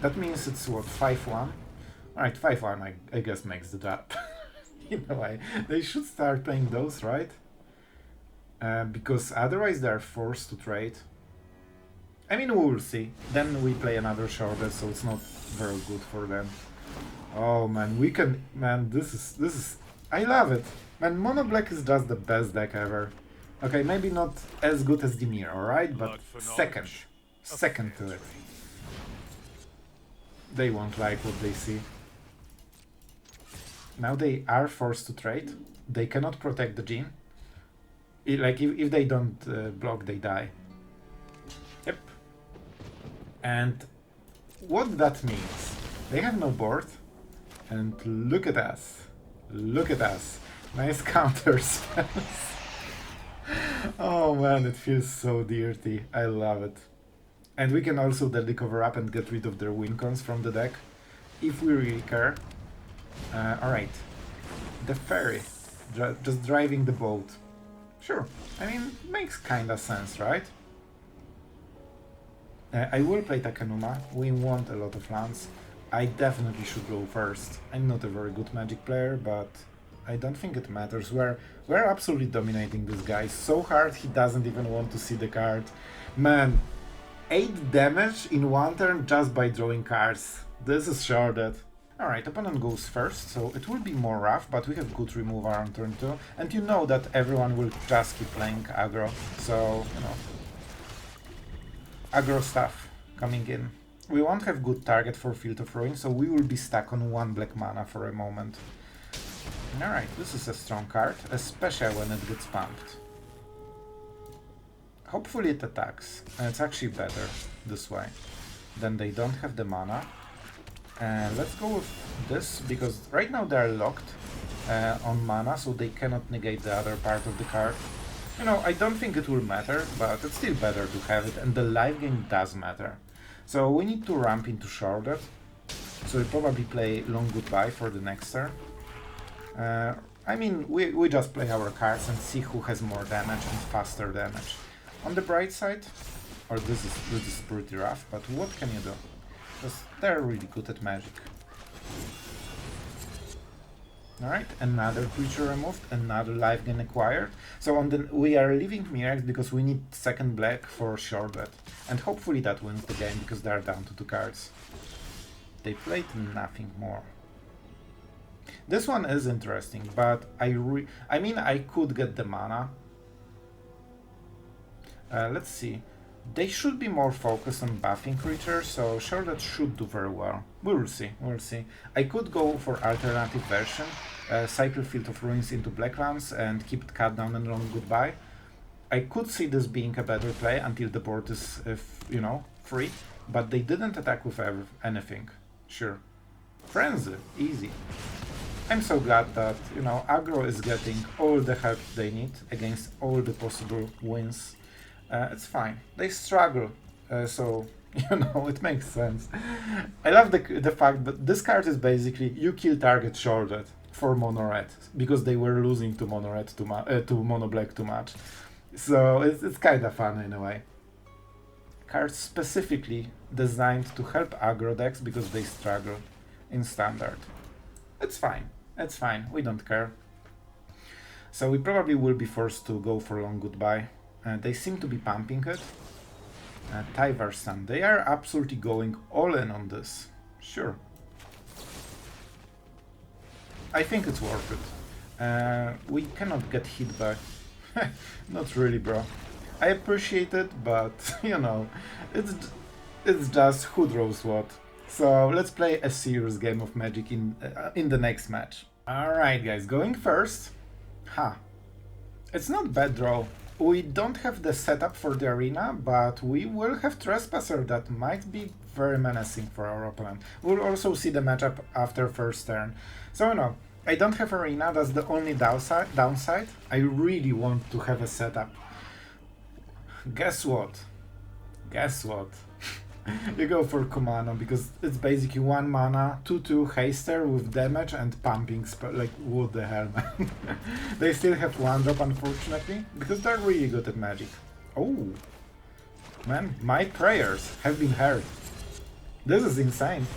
That means it's, what, 5-1? Alright, 5-1 I guess makes the job. In a way, they should start playing those, right? Because otherwise they are forced to trade. I mean, we will see. Then we play another Sheoldred, so it's not very good for them. Oh man, we can, man, this is, I love it. Man, Mono Black is just the best deck ever. Okay, maybe not as good as Dimir, alright? But second to it. They won't like what they see. Now they are forced to trade. They cannot protect the gene. Like, if they don't block, they die. Yep. And what that means They have no board. And look at us. Look at us. Nice counter spells. Oh man, it feels so dirty. I love it. And we can also deadly cover up and get rid of their win cons from the deck, if we really care. Alright. The ferry. Just driving the boat. Sure. I mean, makes kinda sense, right? I will play Takenuma. We want a lot of lands. I definitely should go first. I'm not a very good Magic player, but I don't think it matters. We're absolutely dominating this guy so hard he doesn't even want to see the card. Man, 8 damage in one turn just by drawing cards. This is Sheoldred. Alright, opponent goes first, so it will be more rough, but we have good removal on turn 2. And you know that everyone will just keep playing aggro, so, you know, aggro stuff coming in. We won't have good target for Field of Ruin, so we will be stuck on 1 black mana for a moment. Alright, this is a strong card, especially when it gets pumped. Hopefully it attacks, and it's actually better this way. Then they don't have the mana. And let's go with this, because right now they're locked on mana, so they cannot negate the other part of the card. You know, I don't think it will matter, but it's still better to have it, and the live game does matter. So we need to ramp into Sheoldred, so we probably play Long Goodbye for the next turn. I mean, we just play our cards and see who has more damage and faster damage. On the bright side, or this is pretty rough, but what can you do? Because they're really good at Magic. Alright, another creature removed, another life gain acquired. So we are leaving Mirrors because we need second black for Sheoldred. And hopefully that wins the game because they are down to 2 cards. They played nothing more. This one is interesting, but I mean I could get the mana. Let's see. They should be more focused on buffing creatures, so Sheoldred should do very well. We will see, we'll see. I could go for alternative version, cycle Field of Ruins into Blacklands and keep it cut down and Long Goodbye. I could see this being a better play until the board is, you know, free, but they didn't attack with anything. Sure. Frenzy, easy. I'm so glad that, you know, aggro is getting all the help they need against all the possible wins. It's fine. They struggle, so, you know, it makes sense. I love the fact that this card is basically you kill target Sheoldred for mono red, because they were losing to mono red to mono black too much. So it's kind of fun in a way. Cards specifically designed to help aggro decks because they struggle in standard. It's fine. It's fine. We don't care. So we probably will be forced to go for Long Goodbye. They seem to be pumping it. Tyvarstan, they are absolutely going all in on this. Sure. I think it's worth it. We cannot get hit back. Not really, bro. I appreciate it, but, you know, it's just who draws what. So let's play a serious game of Magic in the next match. Alright guys, going first. It's not bad draw. We don't have the setup for the arena, but we will have Trespasser that might be very menacing for our opponent. We'll also see the matchup after first turn. So, you know, I don't have arena, that's the only downside. I really want to have a setup. Guess what? Guess what? You go for Kumano, because it's basically 1 mana, 2/2 haster with damage and pumping spell. Like, what the hell, man? They still have 1 drop, unfortunately, because they're really good at Magic. Oh, man, my prayers have been heard. This is insane.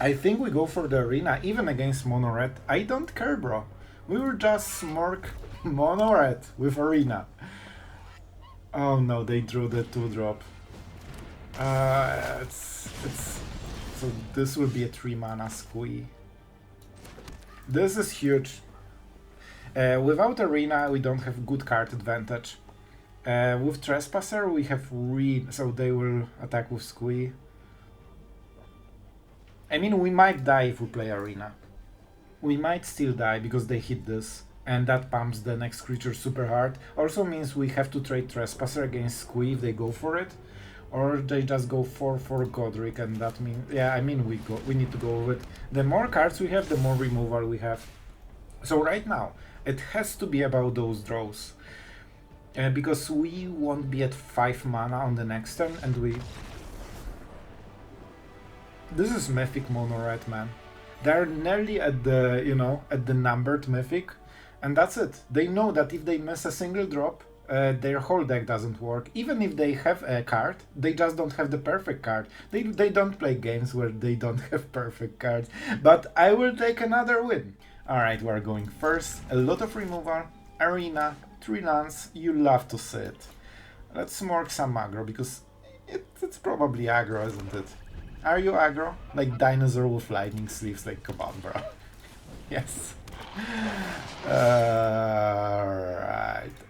I think we go for the arena, even against mono red. I don't care, bro. We will just smork mono red with arena. Oh no, they drew the 2-drop. So this will be a 3 mana squee. This is huge. Without arena, we don't have good card advantage. With Trespasser, we have so they will attack with squee. I mean, we might die if we play arena. We might still die because they hit this, and that pumps the next creature super hard. Also means we have to trade Trespasser against squee if they go for it. or they just go for Godric, and that means, yeah, I mean we need to go with the more cards we have, the more removal we have. So right now it has to be about those draws, because we won't be at 5 mana on the next turn, and this is Mythic mono red, man. They're nearly at the, you know, at the numbered Mythic, and that's it. They know that if they miss a single drop, their whole deck doesn't work. Even if they have a card, they just don't have the perfect card. They don't play games where they don't have perfect cards. But I will take another win. Alright, we're going first. A lot of removal, arena, 3 lands, you love to see it. Let's mark some aggro, because it's probably aggro, isn't it? Are you aggro? Like dinosaur with lightning sleeves, like, come on, bro. Yes. Alright,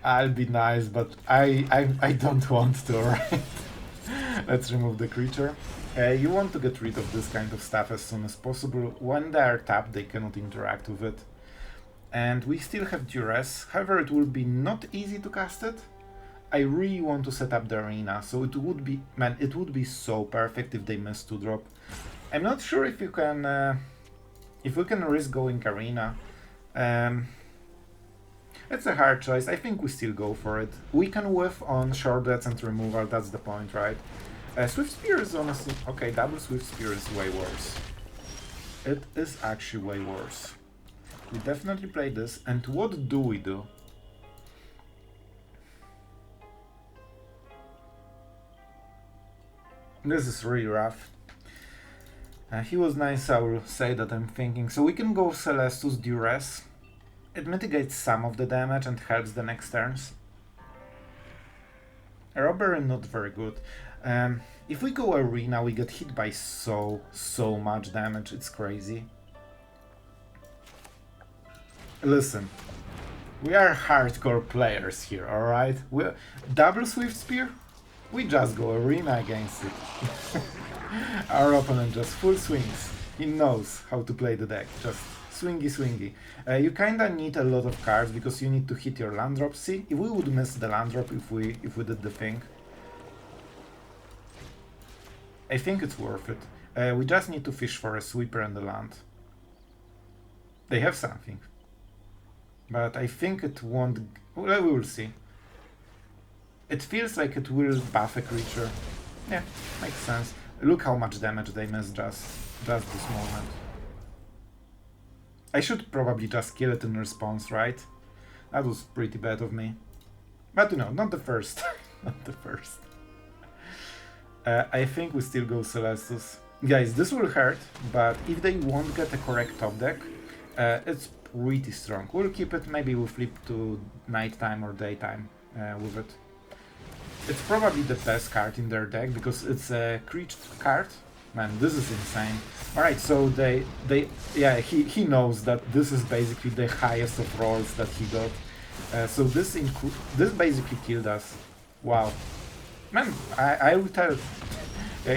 I'll be nice, but I don't want to, right? Let's remove the creature. You want to get rid of this kind of stuff as soon as possible. When they are tapped, they cannot interact with it. And we still have Duress, however it will be not easy to cast it. I really want to set up the arena, so it would be, man, it would be so perfect if they miss 2-drop. I'm not sure if you can, if we can risk going arena. It's a hard choice. I think we still go for it. We can whiff on Sheoldred and removal, that's the point, right? Swift Spear is honestly... Okay, double Swift Spear is way worse. It is actually way worse. We definitely play this, and what do we do? This is really rough. He was nice, I will say that I'm thinking. So we can go Celestus, Duress. It mitigates some of the damage and helps the next turns. Robbery not very good. If we go arena, we get hit by so much damage, it's crazy. Listen, we are hardcore players here, alright? Double Swift Spear? We just go arena against it. Our opponent just full swings. He knows how to play the deck, just swingy. You kinda need a lot of cards because you need to hit your land drop. See, if we would miss the land drop if we did the thing. I think it's worth it. We just need to fish for a sweeper and the land. They have something. But I think it won't... Well, we will see. It feels like it will buff a creature. Yeah, makes sense. Look how much damage they missed just this moment. I should probably just kill it in response, right? That was pretty bad of me. But you know, not the first. Not the first. I think we still go Celestus. Guys, this will hurt, but if they won't get a correct top deck, it's pretty strong. We'll keep it, maybe we'll flip to nighttime or daytime with it. It's probably the best card in their deck because it's a creature card. Man, this is insane. Alright, so yeah, he knows that this is basically the highest of rolls that he got. So this basically killed us. Wow. Man, I will tell.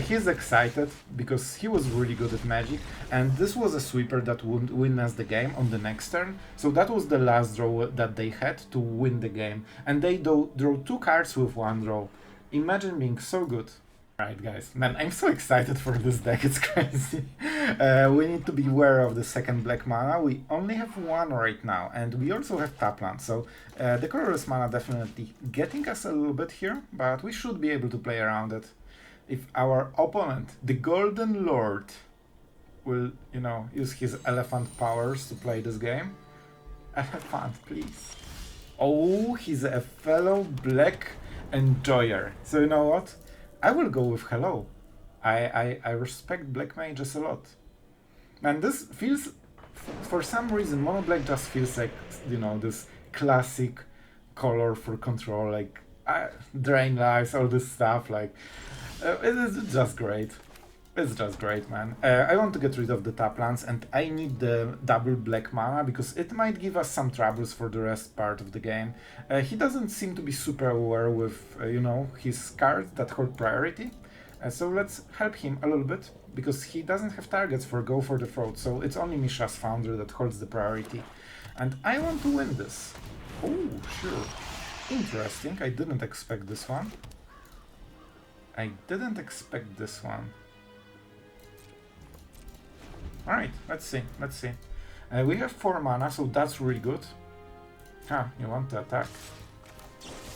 He's excited because he was really good at Magic, and this was a sweeper that would win us the game on the next turn. So that was the last draw that they had to win the game, and they draw 2 cards with 1 draw. Imagine being so good. Alright guys, man, I'm so excited for this deck, it's crazy. We need to be aware of the second black mana. We only have 1 right now, and we also have tap land, so the colorless mana definitely getting us a little bit here, but we should be able to play around it. If our opponent, the Golden Lord, will, you know, use his elephant powers to play this game. Elephant, please. Oh, he's a fellow black enjoyer. So you know what? I will go with hello. I respect black mages a lot. And this feels, for some reason, mono black just feels like, you know, this classic color for control, like drain lives, all this stuff, like it's just great. It's just great, man. I want to get rid of the tap lands, and I need the double black mana because it might give us some troubles for the rest part of the game. He doesn't seem to be super aware with, you know, his cards that hold priority. So let's help him a little bit because he doesn't have targets for Go for the Throat. So it's only Mishra's Foundry that holds the priority. And I want to win this. Oh, sure. Interesting. I didn't expect this one. I didn't expect this one. Alright, let's see, let's see. We have 4 mana, so that's really good. Huh, you want to attack?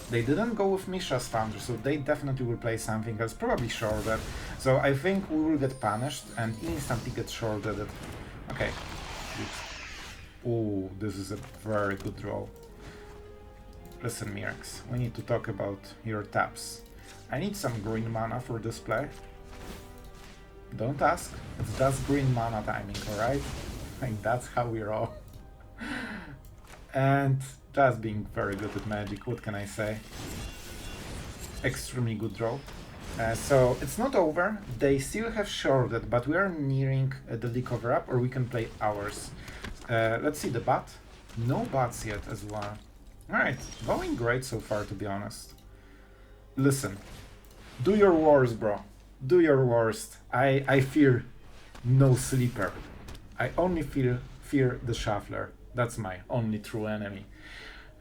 They didn't go with Mishra's Foundry, so they definitely will play something else, probably Sheoldred. So I think we will get punished and instantly get Sheoldred. Okay. Oh, this is a very good draw. Listen, Mirx, we need to talk about your taps. I need some green mana for this play. Don't ask, it's just green mana timing, alright? Like, that's how we roll. And just being very good at Magic, what can I say? Extremely good draw. So it's not over, they still have Sheoldred, but we are nearing the cover up, or we can play ours. Let's see the bat. No bats yet as well. Alright, going great so far, to be honest. Listen, do your worst, bro. Do your worst. I fear no sleeper. I only fear the shuffler. That's my only true enemy.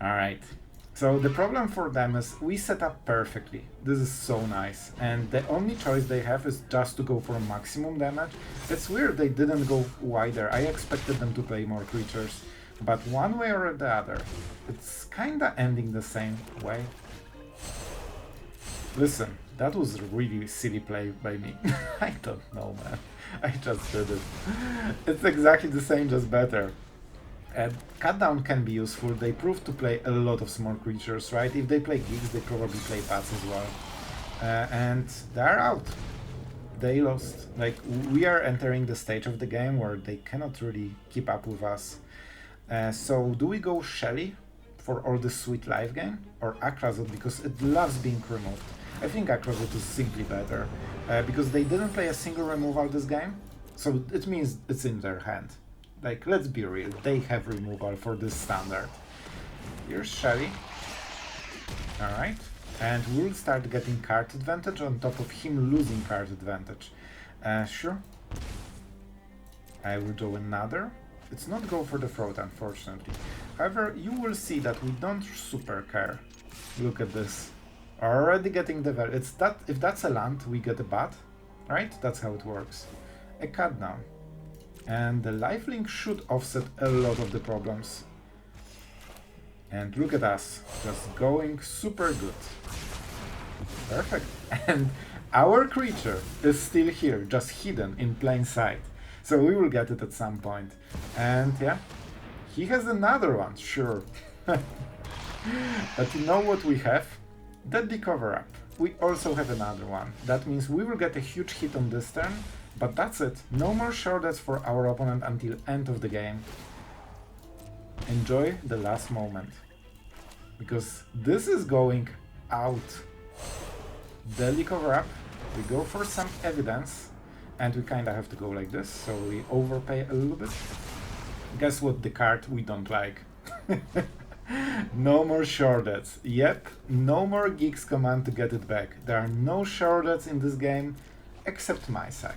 Alright. So the problem for them is we set up perfectly. This is so nice. And the only choice they have is just to go for maximum damage. It's weird they didn't go wider. I expected them to play more creatures. But one way or the other, it's kinda ending the same way. Listen, that was a really silly play by me. I don't know, man. I just did it. It's exactly the same, just better. Cut down can be useful. They prove to play a lot of small creatures, right? If they play geeks, they probably play bats as well. And they're out. They lost. Like, we are entering the stage of the game where they cannot really keep up with us. So do we go Shelly for all the sweet life gain, or Aclazotz because it loves being removed? I think Aclazotz is simply better, because they didn't play a single removal this game, so it means it's in their hand. Like, let's be real, they have removal for this standard. Here's Shelly. Alright, and we'll start getting card advantage on top of him losing card advantage. Sure. I will do another. It's not go for the throat, unfortunately. However, you will see that we don't super care. Look at this. Already getting the value. It's that if that's a land, we get a bat, right? That's how it works. A cut down. And the lifelink should offset a lot of the problems. And look at us, just going super good. Perfect. And our creature is still here, just hidden in plain sight. So we will get it at some point. And yeah, he has another one, sure. But you know what we have? Deadly cover-up. We also have another one. That means we will get a huge hit on this turn, but that's it. No more Sheoldreds for our opponent until end of the game. Enjoy the last moment. Because this is going out. Deadly cover-up. We go for some evidence. And we kinda have to go like this, so we overpay a little bit. Guess what the card we don't like? No more Sheoldreds. Yep, no more Geeks command to get it back. There are no Sheoldreds in this game, except my side.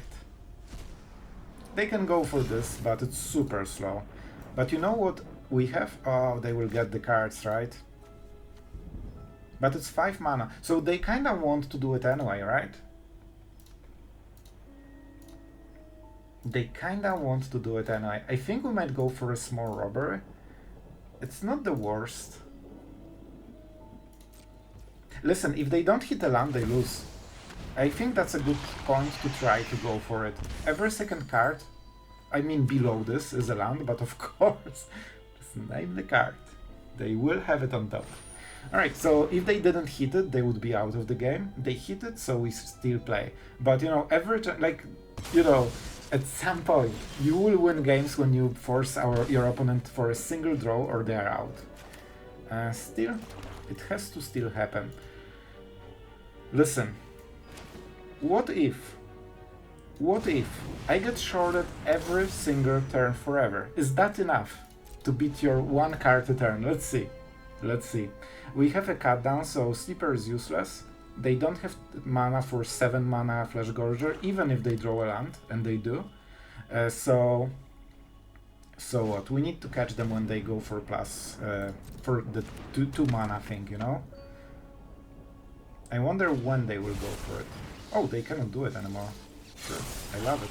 They can go for this, but it's super slow. But you know what we have? Oh, they will get the cards, right? But it's 5 mana, so they kinda want to do it anyway, right? They kinda want to do it anyway. I think we might go for a small robbery. It's not the worst. Listen, if they don't hit the land, they lose. I think that's a good point to try to go for it. Every second card, I mean below this, is a land, but of course, just name the card. They will have it on top. Alright, so if they didn't hit it, they would be out of the game. They hit it, so we still play. But you know, every time, like, you know, at some point, you will win games when you force your opponent for a single draw or they are out. Still, it has to still happen. Listen, what if I get shorted every single turn forever? Is that enough to beat your one card a turn? Let's see. Let's see. We have a cut down, so Sleeper is useless. They don't have mana for 7 mana Flesh Gorger, even if they draw a land, and they do. So what? We need to catch them when they go for plus, for the 2 mana thing, you know? I wonder when they will go for it. Oh, they cannot do it anymore. Sure, I love it.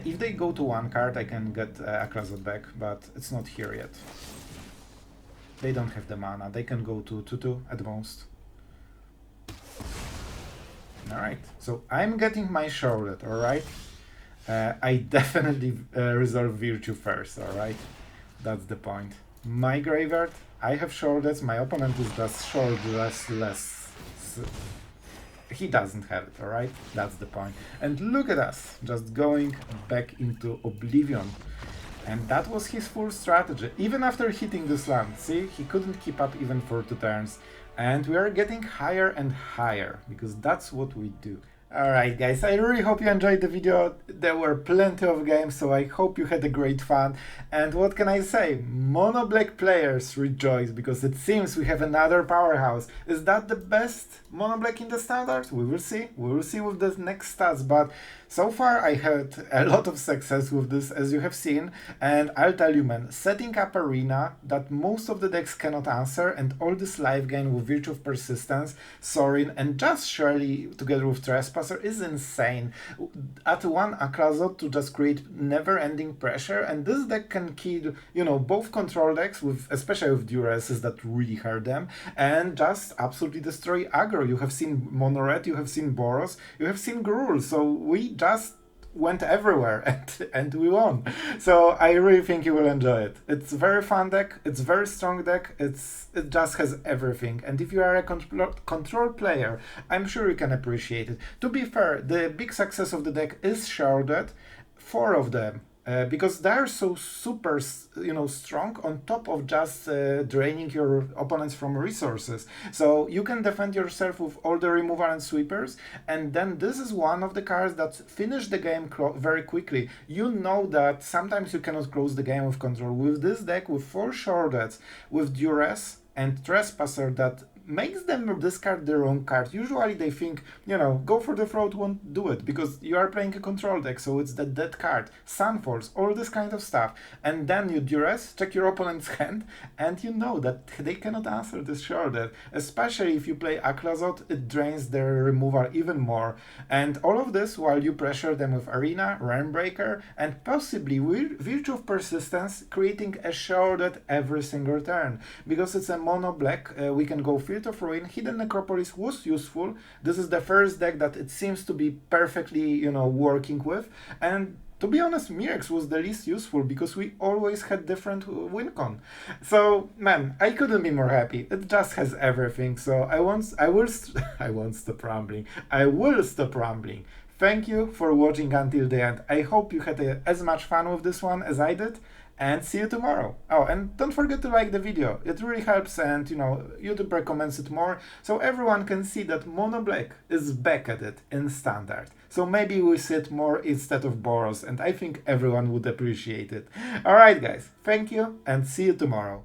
If they go to one card, I can get Aclazotz back, but it's not here yet. They don't have the mana. They can go to 2-2 at most. Alright, so I'm getting my Sheoldred, alright? I definitely reserve Virtue first, alright? That's the point. My graveyard, I have Sheoldreds, my opponent is just Sheoldred-less. He doesn't have it, alright? That's the point. And look at us, just going back into Oblivion. And that was his full strategy, even after hitting this land. See, he couldn't keep up even for 2 turns. And we are getting higher and higher, because that's what we do. Alright guys, I really hope you enjoyed the video. There were plenty of games, so I hope you had a great fun. And what can I say? Mono black players rejoice, because it seems we have another powerhouse. Is that the best mono black in the standard? We will see. We will see with the next stats, but so far I had a lot of success with this, as you have seen. And I'll tell you, man, setting up arena that most of the decks cannot answer, and all this live gain with Virtue of Persistence, Sorin, and just Shirley together with Trespasser is insane. At one Aclazotz to just create never-ending pressure, and this deck can kill, you know, both control decks, with especially with Duresses that really hurt them, and just absolutely destroy aggro. You have seen Mono Red, you have seen Boros, you have seen Gruul, so we just went everywhere and we won. So I really think you will enjoy it. It's a very fun deck, it's a very strong deck, it just has everything. And if you are a control player, I'm sure you can appreciate it. To be fair, the big success of the deck is Sheoldred, 4 of them. Because they're so super, you know, strong on top of just draining your opponents from resources. So you can defend yourself with all the removal and sweepers, and then this is one of the cards that finish the game very quickly. You know that sometimes you cannot close the game with control. With this deck, with 4 Sheoldreds, with Duress and Trespasser that makes them discard their own card. Usually they think, you know, go for the throat, won't do it, because you are playing a control deck, so it's the dead card. Sunfalls, all this kind of stuff. And then you Duress, check your opponent's hand, and you know that they cannot answer this Sheoldred. Especially if you play Aclazotz, it drains their removal even more. And all of this while you pressure them with Arena, Realmbreaker, and possibly with Virtue of Persistence, creating a Sheoldred every single turn. Because it's a mono black, we can go Field of Ruin. Hidden Necropolis was useful. This is the first deck that it seems to be perfectly, you know, working with. And to be honest, Mirex was the least useful, because we always had different win con. So, man, I couldn't be more happy. It just has everything. So I won't stop rambling. I will stop rambling. Thank you for watching until the end. I hope you had as much fun with this one as I did. And see you tomorrow. Oh, and don't forget to like the video. It really helps, and, you know, YouTube recommends it more, so everyone can see that Mono Black is back at it in standard. So maybe we see it more instead of Boros, and I think everyone would appreciate it. Alright guys, thank you, and see you tomorrow.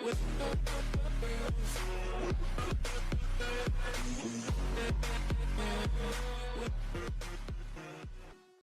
With